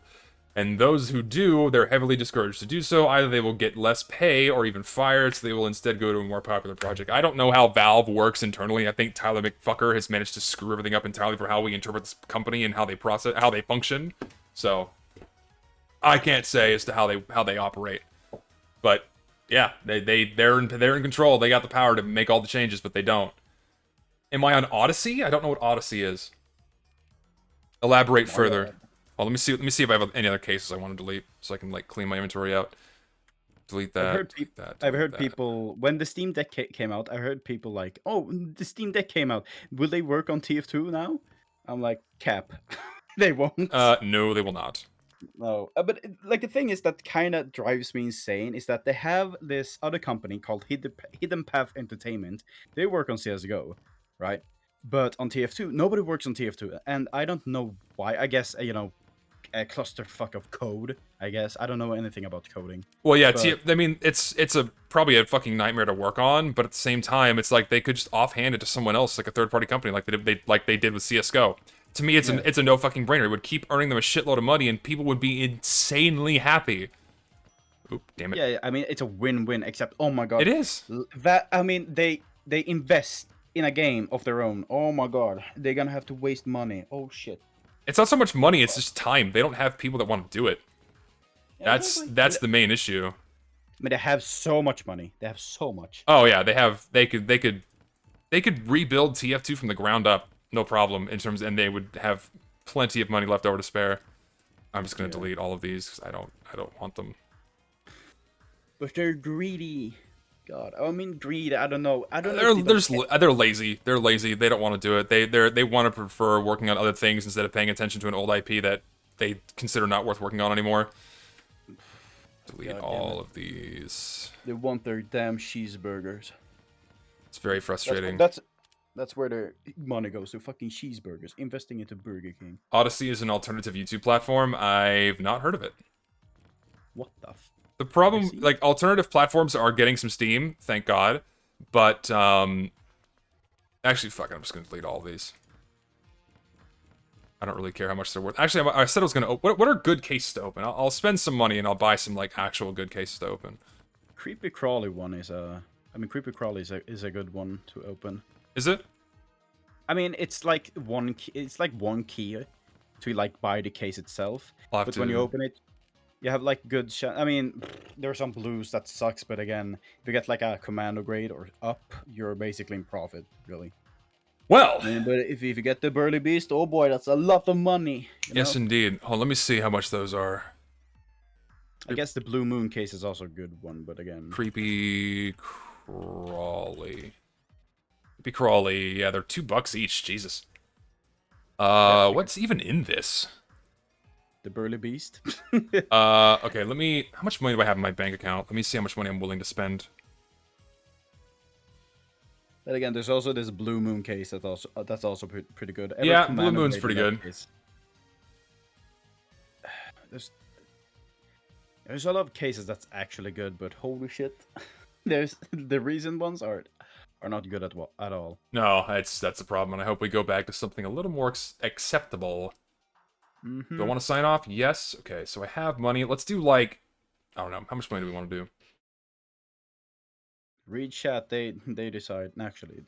And those who do, they're heavily discouraged to do so. Either they will get less pay or even fired, so they will instead go to a more popular project. I don't know how Valve works internally. I think Tyler McFucker has managed to screw everything up entirely for how we interpret this company and how they function. So I can't say as to how they operate. But yeah, they're in control. They got the power to make all the changes, but they don't. Am I on Odyssey? I don't know what Odyssey is. Elaborate further. Well, let me see if I have any other cases I want to delete, so I can like clean my inventory out. Delete that. I've heard people when the Steam Deck came out. I heard people like, "Oh, the Steam Deck came out. Will they work on TF2 now?" I'm like, "Cap, they won't." No, they will not. No, but like the thing is that kind of drives me insane is that they have this other company called Hidden Path Entertainment. They work on CS:GO, right? But on TF2, nobody works on TF2, and I don't know why. I guess a clusterfuck of code. I guess I don't know anything about coding. Well, yeah, But I mean, it's a probably a fucking nightmare to work on, but at the same time, it's like they could just offhand it to someone else, like a third party company, like they did with CS:GO. To me, Yeah. it's a no fucking brainer. It would keep earning them a shitload of money, and people would be insanely happy. Oop, damn it! yeah, I mean it's a win-win. Except, oh my god, It is. that I mean they invest in a game of their own. Oh my god, they're gonna have to waste money. Oh shit. It's not so much money; it's just time. They don't have people that want to do it. Yeah, That's the main issue. I mean, they have so much money. They have so much. Oh yeah, they could rebuild TF2 from the ground up, no problem. And they would have plenty of money left over to spare. I'm just gonna delete all of these because I don't want them. But they're greedy. God, I mean greed. I don't know. I don't know. They're lazy. They're lazy. They don't want to do it. They want to prefer working on other things instead of paying attention to an old IP that they consider not worth working on anymore. Delete all of these. They want their damn cheeseburgers. It's very frustrating. That's where their money goes to fucking cheeseburgers. Investing into Burger King. Odyssey is an alternative YouTube platform. I've not heard of it. What the? The problem, like, alternative platforms are getting some steam, thank God. But, actually, fuck it, I'm just gonna delete all of these. I don't really care how much they're worth. Actually, I said I was gonna open. What are good cases to open? I'll spend some money and I'll buy some, like, actual good cases to open. Creepy Crawly one is a... I mean, Creepy Crawly is a good one to open. Is it? I mean, it's like one key to, like, buy the case itself. But when you open it, you have like good I mean, there are some blues that sucks, but again, if you get like a commando grade or up, you're basically in profit, really. Well, I mean, but if you get the burly beast, oh boy, that's a lot of money. Yes, indeed. Hold on, let me see how much those are. I guess the Blue Moon case is also a good one, but again, Creepy Crawly. Creepy Crawly. Yeah, they're $2 each. Jesus. What's even in this? the burly beast. Okay, let me... How much money do I have in my bank account? Let me see how much money I'm willing to spend. But again, there's also this Blue Moon case that's also pretty good. Yeah, Blue Moon's pretty good. There's a lot of cases that's actually good, but holy shit, there's the recent ones are not good at all. No, that's the problem, and I hope we go back to something a little more acceptable. Do I want to sign off? Yes. Okay, so I have money. Let's do, like... I don't know. How much money do we want to do? Read chat, they decide. Actually,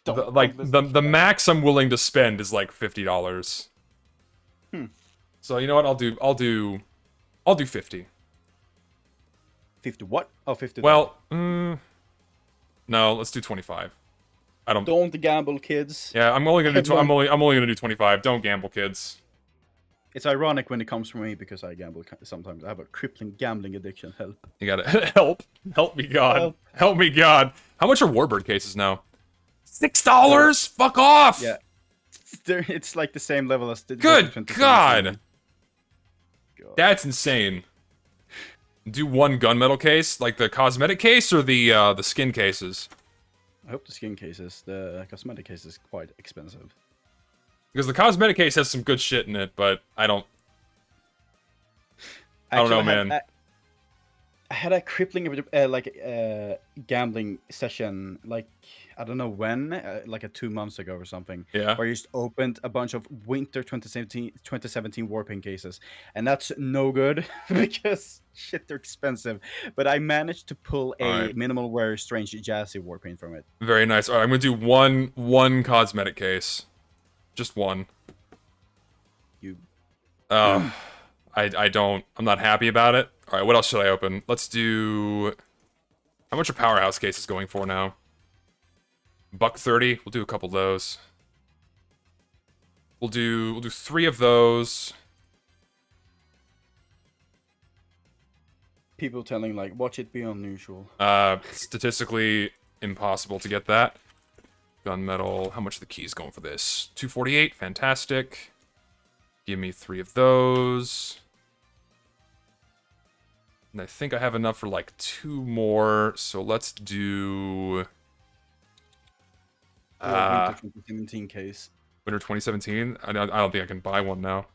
The max I'm willing to spend is like $50. So you know what? I'll do 50. 50 what? Oh, 50. Well, no, let's do 25. Don't gamble, kids. Yeah, I'm only gonna do. I'm only gonna do 25. Don't gamble, kids. It's ironic when it comes from me because I gamble sometimes. I have a crippling gambling addiction. Help. You gotta help me, God. Help me, God. How much are Warbird cases now? $6. Fuck off. Yeah, it's like the same level as the. Good God. That's insane. Do one gunmetal case, like the cosmetic case, or the skin cases. I hope the skin cases. The cosmetic case is quite expensive. Because the cosmetic case has some good shit in it, but I don't know, man. I had a crippling gambling session, like I don't know when, like 2 months ago or something. Yeah. Where I just opened a bunch of winter 2017 Warpaint cases, and that's no good because shit, they're expensive. But I managed to pull a minimal wear strange jazzy Warpaint from it. Very nice. All right, I'm gonna do one cosmetic case. Just one. I'm not happy about it. Alright, what else should I open? Let's do... How much are Powerhouse cases going for now? $130. We'll do a couple of those. We'll do 3 of those. People telling, like, watch it be unusual. Statistically impossible to get that. Gunmetal. How much are the keys going for this? $248. Fantastic. Give me 3 of those. And I think I have enough for like 2 more, so let's do... Winter 2017 case. Winter 2017? I don't think I can buy one now.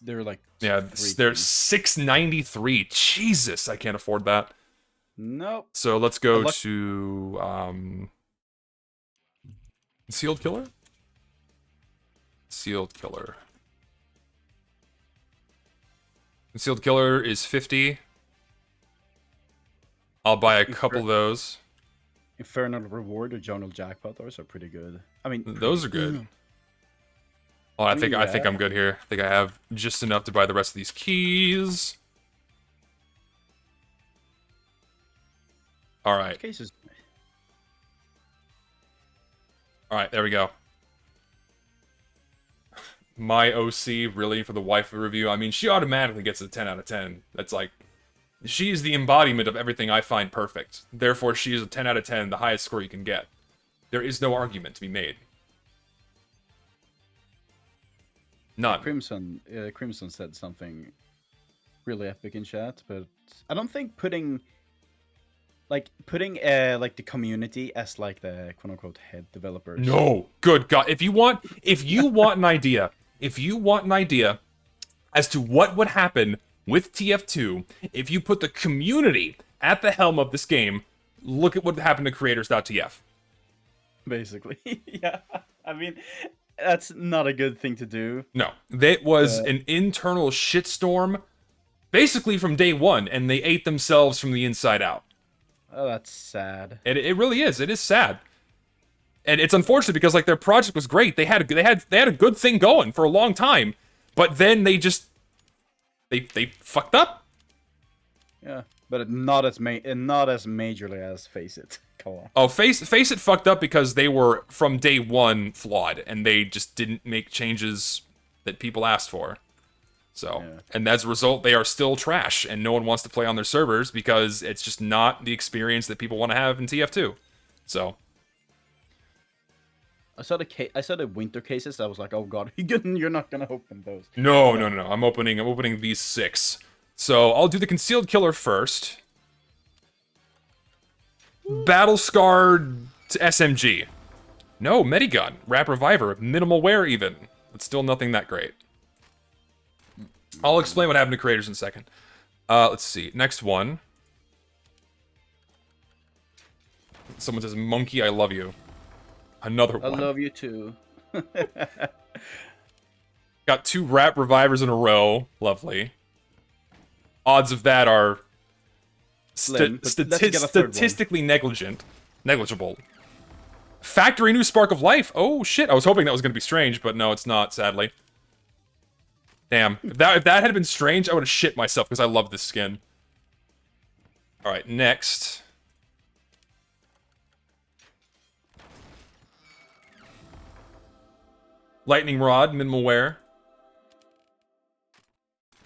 They're like Yeah, they're freaking- $693. Jesus, I can't afford that. Nope. So let's go to Concealed Killer? Concealed Killer. Concealed Killer is 50. I'll buy a couple of those. Infernal Reward or Journal Jackpot, those are pretty good. I mean, Those are good. Oh, I think I'm good here. I think I have just enough to buy the rest of these keys. All right. Cases. All right, there we go. My OC, really, for the waifu review. I mean, she automatically gets a 10 out of 10. That's like, she is the embodiment of everything I find perfect. Therefore, she is a 10 out of 10, the highest score you can get. There is no argument to be made. None. Crimson said something really epic in chat, but I don't think putting like the community as like the quote unquote head developers. No, good God! If you want an idea, as to what would happen with TF2 if you put the community at the helm of this game, look at what happened to Creators.tf. Basically, yeah. I mean, that's not a good thing to do. No, that was an internal shitstorm, basically from day one, and they ate themselves from the inside out. Oh, that's sad. It really is. It is sad, and it's unfortunate because like their project was great. They had a good thing going for a long time, but then they just they fucked up. Yeah, but not as majorly as Face It. Come on. Oh, Face It fucked up because they were from day one flawed, and they just didn't make changes that people asked for. So, Yeah. and as a result, they are still trash, and no one wants to play on their servers because it's just not the experience that people want to have in TF2. So, I saw the winter cases. I was like, oh god, you're not gonna open those. no. I'm opening these 6. So I'll do the Concealed Killer first. Battle Scarred to SMG. No, Medigun, Wrap Reviver, minimal wear even. But still nothing that great. I'll explain what happened to creators in a second. Let's see. Next one. Someone says, Mönkey, I love you. Another I one. love you too. Got 2 Wrap Revivers in a row. Lovely. Odds of that are Slim, but let's get a third one. statistically negligible. Factory New Spark of Life. Oh shit! I was hoping that was going to be strange, but no, it's not. Sadly. Damn. If that had been strange, I would have shit myself because I love this skin. All right, next. Lightning Rod, minimal wear.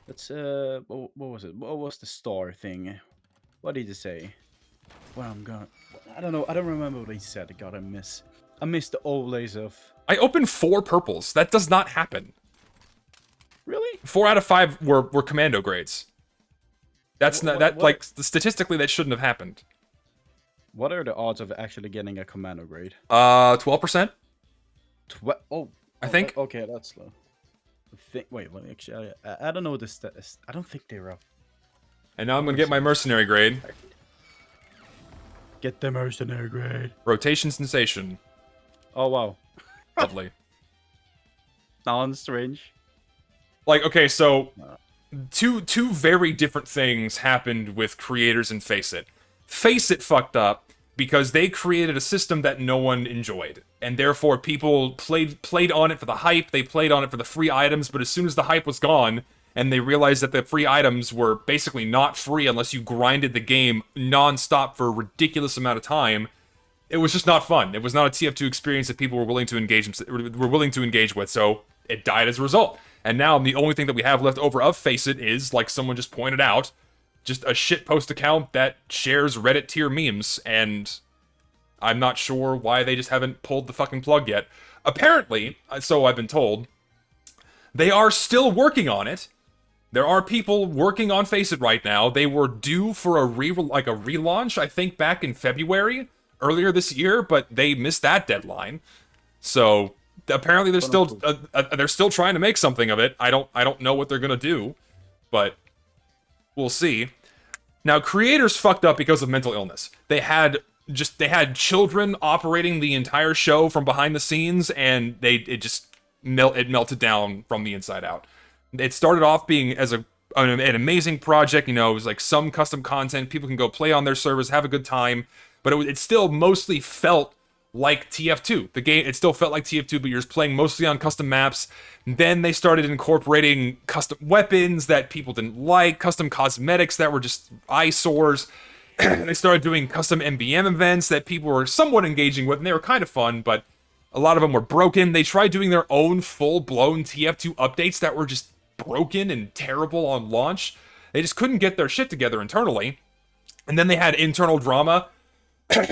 That's what was it? What was the star thing? What did he say? Well, I don't know. I don't remember what he said. God, I miss the overlays of. I opened 4 purples. That does not happen. Really? 4 out of 5 were commando grades. That's not that what- like statistically that shouldn't have happened. What are the odds of actually getting a commando grade? 12%. I think. Okay, that's low. Wait, let me actually. I don't know this. I don't think they're up. And now I'm gonna get my mercenary grade. Get the mercenary grade. Rotation sensation. Oh wow. Lovely. Sounds strange. Like, okay, so two very different things happened with creators and Face It. Face It fucked up because they created a system that no one enjoyed. And therefore people played on it for the hype, they played on it for the free items, but as soon as the hype was gone, and they realized that the free items were basically not free unless you grinded the game non-stop for a ridiculous amount of time, it was just not fun. It was not a TF2 experience that people were willing to engage with, so it died as a result. And now the only thing that we have left over of Face It is, like someone just pointed out, just a shitpost account that shares Reddit tier memes, and I'm not sure why they just haven't pulled the fucking plug yet. Apparently, so I've been told, they are still working on it, There are people working on Face It right now. They were due for a relaunch, I think, back in February earlier this year, but they missed that deadline. So apparently they're still trying to make something of it. I don't know what they're gonna do, but we'll see. Now, creators fucked up because of mental illness. They had children operating the entire show from behind the scenes, and it melted down from the inside out. It started off being as an amazing project. You know, it was like some custom content. People can go play on their servers, have a good time. But it still mostly felt like TF2. The game, it still felt like TF2, but you're just playing mostly on custom maps. Then they started incorporating custom weapons that people didn't like, custom cosmetics that were just eyesores. They started doing custom MBM events that people were somewhat engaging with, and they were kind of fun, but a lot of them were broken. They tried doing their own full-blown TF2 updates that were just broken and terrible on launch. They just couldn't get their shit together internally. And then they had internal drama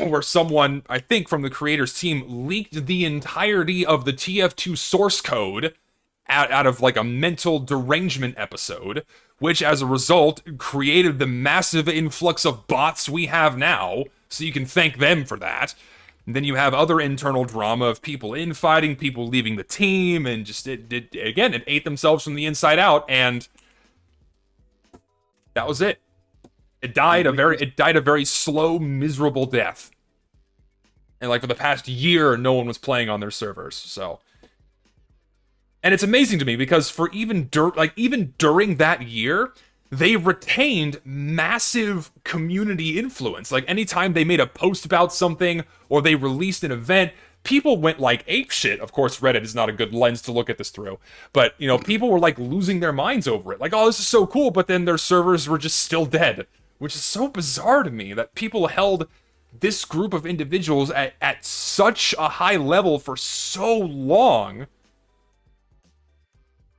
where someone, I think from the creators team, leaked the entirety of the TF2 source code out of like a mental derangement episode, which as a result created the massive influx of bots we have now, so you can thank them for that. And then you have other internal drama of people infighting, people leaving the team, and just it ate themselves from the inside out, and that was it. It died a very slow, miserable death. And like for the past year, no one was playing on their servers. So, and it's amazing to me because for even during that year, they retained massive community influence. Like anytime they made a post about something or they released an event, people went like apeshit. Of course, Reddit is not a good lens to look at this through, but you know, people were like losing their minds over it. Like, oh, this is so cool, but then their servers were just still dead. Which is so bizarre to me that people held this group of individuals at such a high level for so long,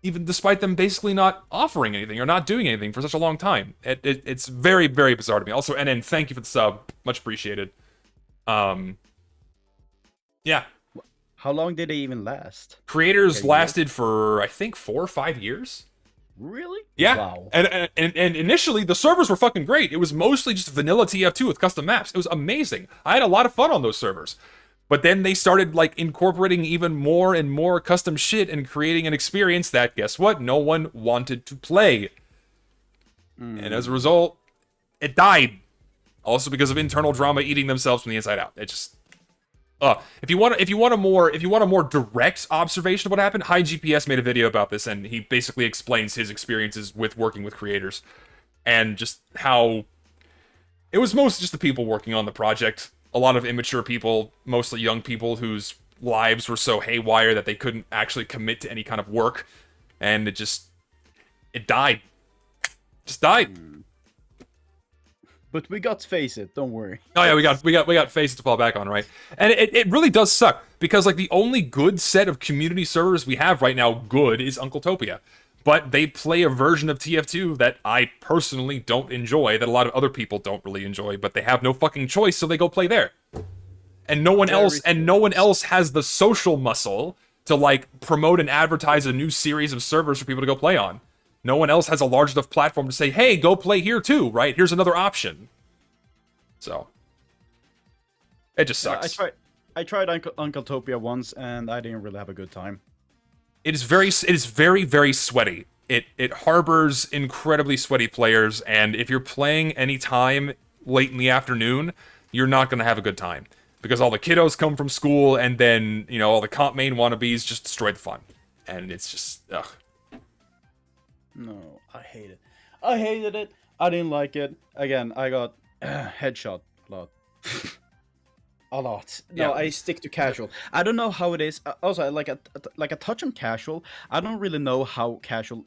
even despite them basically not offering anything or not doing anything for such a long time. It's very, very bizarre to me. Also, NN, thank you for the sub. Much appreciated. Yeah. How long did they even last? Creators lasted for, I think, 4 or 5 years. Really? Yeah. Wow. And initially, the servers were fucking great. It was mostly just vanilla TF2 with custom maps. It was amazing. I had a lot of fun on those servers. But then they started, like, incorporating even more and more custom shit and creating an experience that, guess what? No one wanted to play. And as a result, it died. Also because of internal drama eating themselves from the inside out. It just... if you want a more direct observation of what happened, High GPS made a video about this, and he basically explains his experiences with working with creators, and just how it was mostly just the people working on the project. A lot of immature people, mostly young people, whose lives were so haywire that they couldn't actually commit to any kind of work, and it died. Just died. But we got Face It, don't worry. Oh yeah, we got Face It to fall back on, right? And it really does suck, because like the only good set of community servers we have right now, is Uncle Topia. But they play a version of TF2 that I personally don't enjoy, that a lot of other people don't really enjoy, but they have no fucking choice, so they go play there. And no one else has the social muscle to like promote and advertise a new series of servers for people to go play on. No one else has a large enough platform to say, hey, go play here too, right? Here's another option. So, it just sucks. I tried Uncle Topia once, and I didn't really have a good time. It is very, very sweaty. It harbors incredibly sweaty players, and if you're playing any time late in the afternoon, you're not going to have a good time. Because all the kiddos come from school, and then, you know, all the comp main wannabes just destroy the fun. And it's just, ugh. No, I hate it. I hated it. I didn't like it. Again, I got headshot a lot. A lot. No, Yeah. I stick to casual. I don't know how it is. Also, like a touch on casual. I don't really know how casual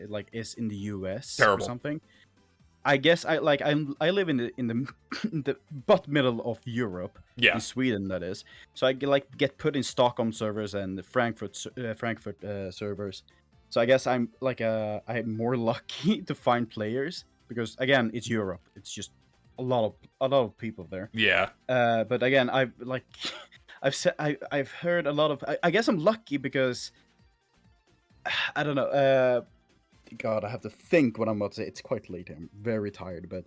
like is in the US Terrible. or something. I guess I live in the butt middle of Europe. Yeah. In Sweden, that is. So I get put in Stockholm servers and the Frankfurt servers. So I guess I'm more lucky to find players because again, it's Europe. It's just a lot of people there. Yeah. But again, I've heard a lot of. I guess I'm lucky because I don't know. God, I have to think what I'm about to say. It's quite late. I'm very tired, but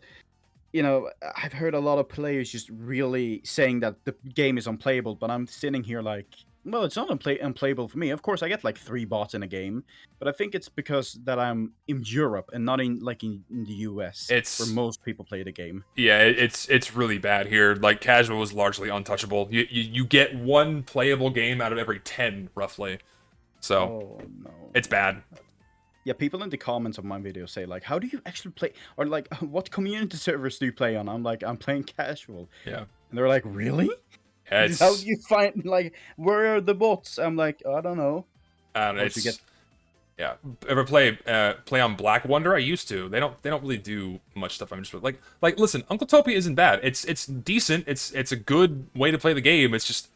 I've heard a lot of players just really saying that the game is unplayable, but I'm sitting here like, well, it's not unplayable for me. Of course, I get like 3 bots in a game, but I think it's because that I'm in Europe and not in the US, where most people play the game. Yeah, it's really bad here. Like, casual is largely untouchable. You get 1 playable game out of every 10, roughly. So, Oh no, it's bad. Yeah, people in the comments of my video say like, how do you actually play, or like, what community servers do you play on? I'm like, I'm playing casual. Yeah. And they're like, really? Yeah, How do you find, like, where are the bots? I'm like, I don't know. Yeah. Ever play on Black Wonder? I used to. They don't really do much stuff. I'm just like listen, Uncle Topia isn't bad. It's decent. It's a good way to play the game. It's just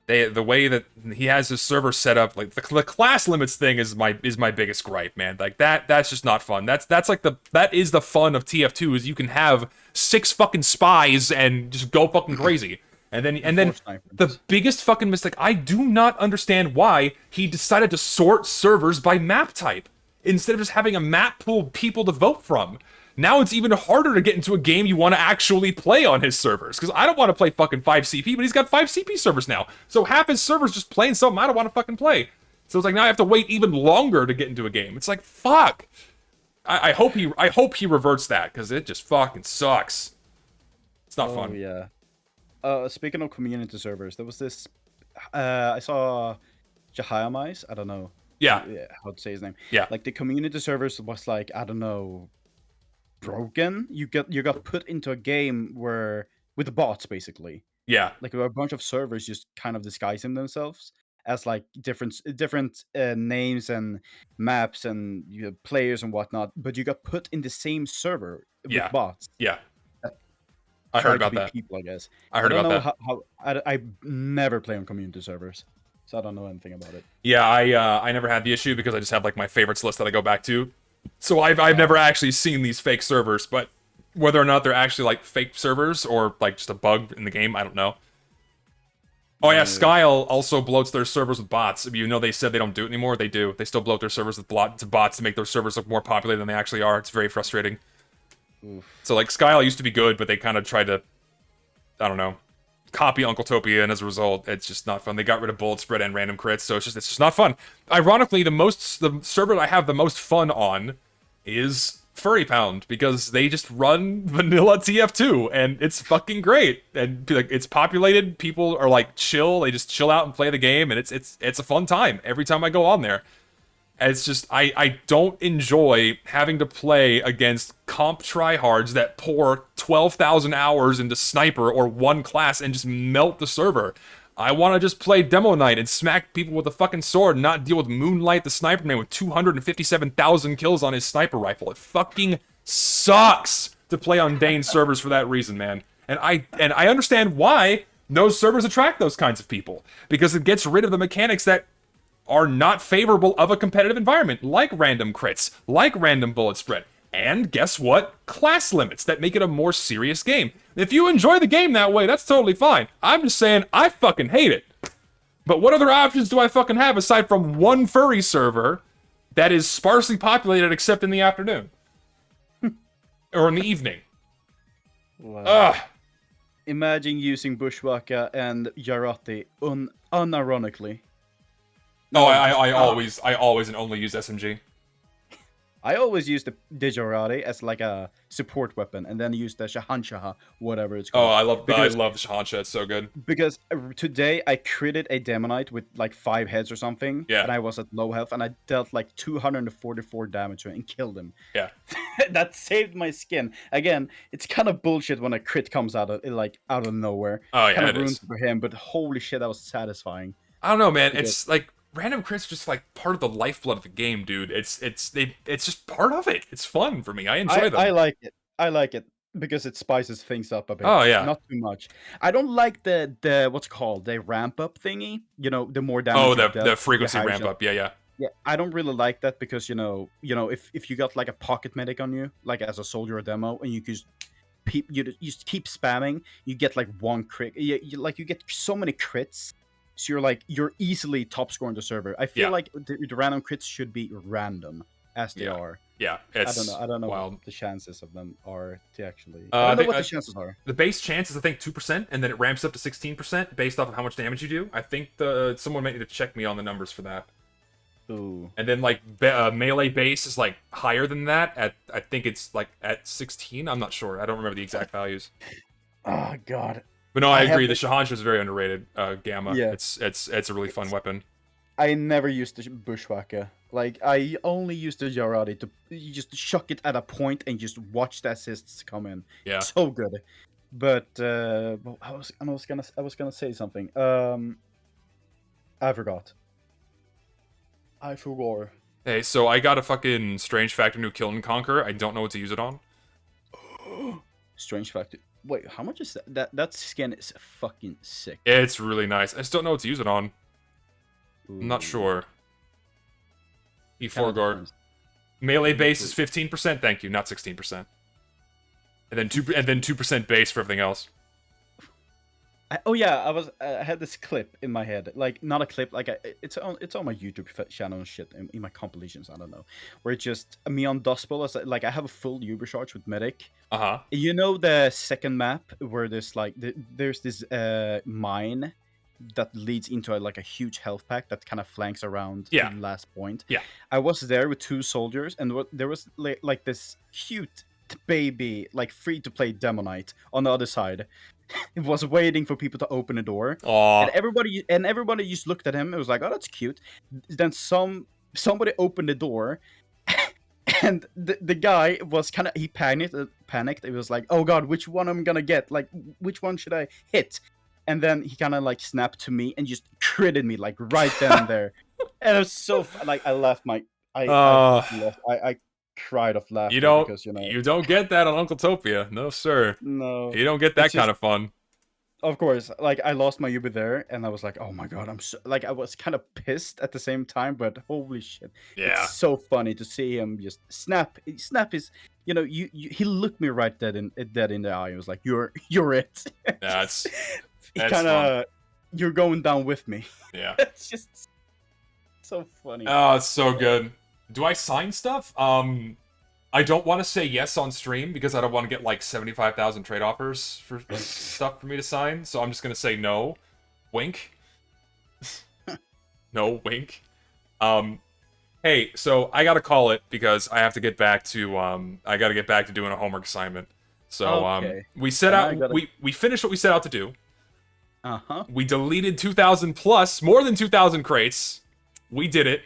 the way that he has his server set up, like the class limits thing is my biggest gripe, man. Like that's just not fun. That is the fun of TF2, is you can have 6 fucking spies and just go fucking crazy. And then the biggest fucking mistake, I do not understand why he decided to sort servers by map type instead of just having a map pool of people to vote from. Now it's even harder to get into a game you want to actually play on his servers, because I don't want to play fucking 5 CP, but he's got 5 CP servers now. So half his servers just playing something I don't want to fucking play. So it's like now I have to wait even longer to get into a game. It's like, fuck. I hope he reverts that, because it just fucking sucks. It's not fun. Yeah. Speaking of community servers, there was this. I saw Jahayamais. I don't know. Yeah. How to say his name. Yeah. Like the community servers was like, I don't know, broken. You got put into a game where with the bots basically. Yeah. Like a bunch of servers just kind of disguising themselves as like different names and maps and players and whatnot, but you got put in the same server with bots. Yeah. I heard about that. People, I guess. I heard about that. How I never play on community servers, so I don't know anything about it. Yeah, I never had the issue because I just have like my favorites list that I go back to. So I've never actually seen these fake servers, but whether or not they're actually like fake servers or like just a bug in the game, I don't know. Oh yeah, Skyle also bloats their servers with bots. You know, they said they don't do it anymore. They do. They still bloat their servers with bots to make their servers look more popular than they actually are. It's very frustrating. Oof. So like Skyle used to be good, but they kind of tried to, I don't know, copy Uncle Topia, and as a result, it's just not fun. They got rid of bullet spread and random crits, so it's just not fun. Ironically, the server I have the most fun on is Furry Pound, because they just run vanilla TF2, and it's fucking great. And like it's populated, people are like chill, they just chill out and play the game, and it's a fun time every time I go on there. And it's just, I don't enjoy having to play against comp tryhards that pour 12,000 hours into Sniper or one class and just melt the server. I want to just play Demo Knight and smack people with a fucking sword and not deal with Moonlight the Sniper Man with 257,000 kills on his sniper rifle. It fucking sucks to play on Dane's servers for that reason, man. And I understand why those servers attract those kinds of people, because it gets rid of the mechanics that are not favorable of a competitive environment, like random crits, like random bullet spread, and guess what? Class limits that make it a more serious game. If you enjoy the game that way, that's totally fine. I'm just saying, I fucking hate it. But what other options do I fucking have aside from one furry server that is sparsely populated except in the afternoon? Or in the evening? Wow. Ugh. Imagine using Bushwhacker and Yarati unironically. No, I always and only use SMG. I always use the Jarate as like a support weapon, and then use the Shahanshaha, whatever it's called. Oh, I love the Shahansha, it's so good. Because today I critted a Demonite with like 5 heads or something, and I was at low health, and I dealt like 244 damage to him and killed him. Yeah. That saved my skin. Again, it's kind of bullshit when a crit comes out of nowhere. Oh yeah, kind of it ruins is. For him, but holy shit, that was satisfying. I don't know, man. It's like random crits just like part of the lifeblood of the game, dude. It's just part of it. It's fun for me. I enjoy them. I like it. I like it because it spices things up a bit. Oh yeah. Not too much. I don't like the what's called the ramp up thingy. You know, the more damage. Oh, the frequency ramp up. Yeah. Yeah, I don't really like that because you know, if you got like a pocket medic on you, like as a soldier or demo, and you just keep spamming, you get like 1 crit. You get so many crits. So you're easily top score on the server. I feel like the random crits should be random as they Yeah. are. Yeah, I it's don't know wild. what the chances of them are to actually. I I don't know think- what the chances are. The base chance is I think 2%, and then it ramps up to 16% based off of how much damage you do. I think someone might need to check me on the numbers for that. Ooh. And then like melee base is like higher than that. I think it's like at 16. I'm not sure. I don't remember the exact values. Oh God. But no, I have agree. The it- Shahantra is very underrated. Gamma. Yeah. It's a really fun weapon. I never used the bushwhacker. Like I only used the Jarate to you just chuck it at a point and just watch the assists come in. Yeah. So good. But I was gonna say something. I forgot. I forgot. Hey, so I got a fucking Strange Factor new Kill and Conquer. I don't know what to use it on. Strange factor. Wait, how much is that? That skin is fucking sick. It's really nice. I just don't know what to use it on. I'm not Ooh, sure. kinda E4 guard. depends. Melee base is 15%. Thank you, not 16%. And then 2% base for everything else. Oh yeah, I had this clip in my head, like not a clip, like it's on my YouTube channel and shit, in my compilations. I don't know, where it's just me on Dustbowl. Like I have a full Ubercharge with medic. Uh-huh. You know the second map where there's like there's this mine that leads into like a huge health pack that kind of flanks around Yeah. the last point. Yeah. I was there with 2 soldiers, and there was like this cute baby, like free to play Demonite on the other side. It was waiting for people to open the door, Aw. and everybody just looked at him. It was like, oh, that's cute. Then somebody opened the door, and the guy was kind of he panicked. It was like, oh god, which one am I gonna get? Like, which one should I hit? And then he kind of like snapped to me and just critted me like right then and there. And it was so like I laughed I cried of laughter because you don't get that on Uncle Topia. No, sir. no, You don't get that It's kind just- of fun. of course, like I lost my Uber there, and I was like, oh my god, I'm so like I was kind of pissed at the same time, but holy shit, Yeah. it's so funny to see him just snap his, he looked me right dead in the eye. He was like, you're it. That's He that's kind of, you're going down with me. yeah. It's just so funny. Oh, it's so good. Do I sign stuff? I don't want to say yes on stream because I don't want to get like 75,000 trade offers for stuff for me to sign. So I'm just gonna say no. Wink. No, wink. Hey, so I gotta call it because I have to get back to I gotta get back to doing a homework assignment. So Okay. we set And I out gotta- we finished what we set out to do. Uh-huh. We deleted 2,000 plus, more than 2,000 crates. We did it.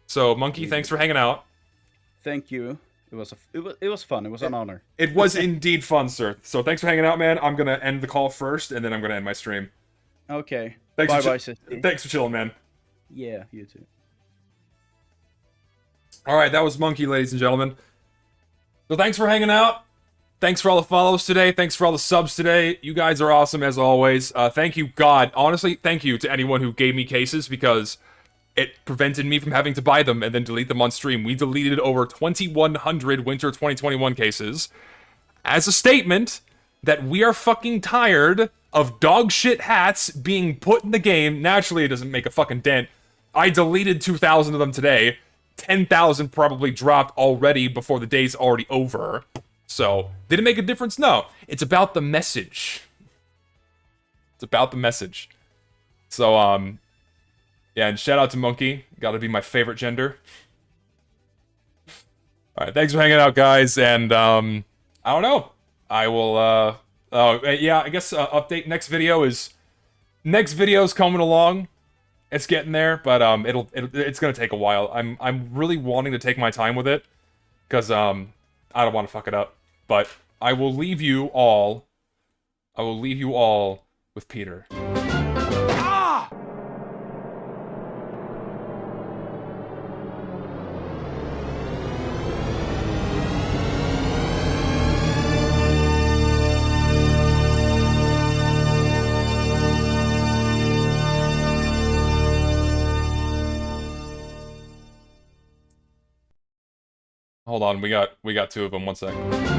So Mönkey, thanks for hanging out. Thank you. It was fun. It was an honor. It was indeed fun, sir. So thanks for hanging out, man. I'm gonna end the call first, and then I'm gonna end my stream. Okay. Thanks Bye for bye, sister. Thanks for chilling, man. Yeah, you too. All right, that was Mönkey, ladies and gentlemen. So thanks for hanging out. Thanks for all the follows today. Thanks for all the subs today. You guys are awesome as always. Thank you, God. Honestly, thank you to anyone who gave me cases because it prevented me from having to buy them and then delete them on stream. We deleted over 2,100 Winter 2021 cases as a statement that we are fucking tired of dog shit hats being put in the game. Naturally, it doesn't make a fucking dent. I deleted 2,000 of them today. 10,000 probably dropped already before the day's already over. So, did it make a difference? No. It's about the message. It's about the message. So, yeah, and shout out to Mönkey. Gotta be my favorite gender. Alright, thanks for hanging out, guys, and, I don't know. I will, yeah, I guess, update next video's coming along. It's getting there, but, it's gonna take a while. I'm really wanting to take my time with it, because, I don't want to fuck it up. But I will leave you all with Peter. Ah! Hold on, we got 2 of them. 1 sec.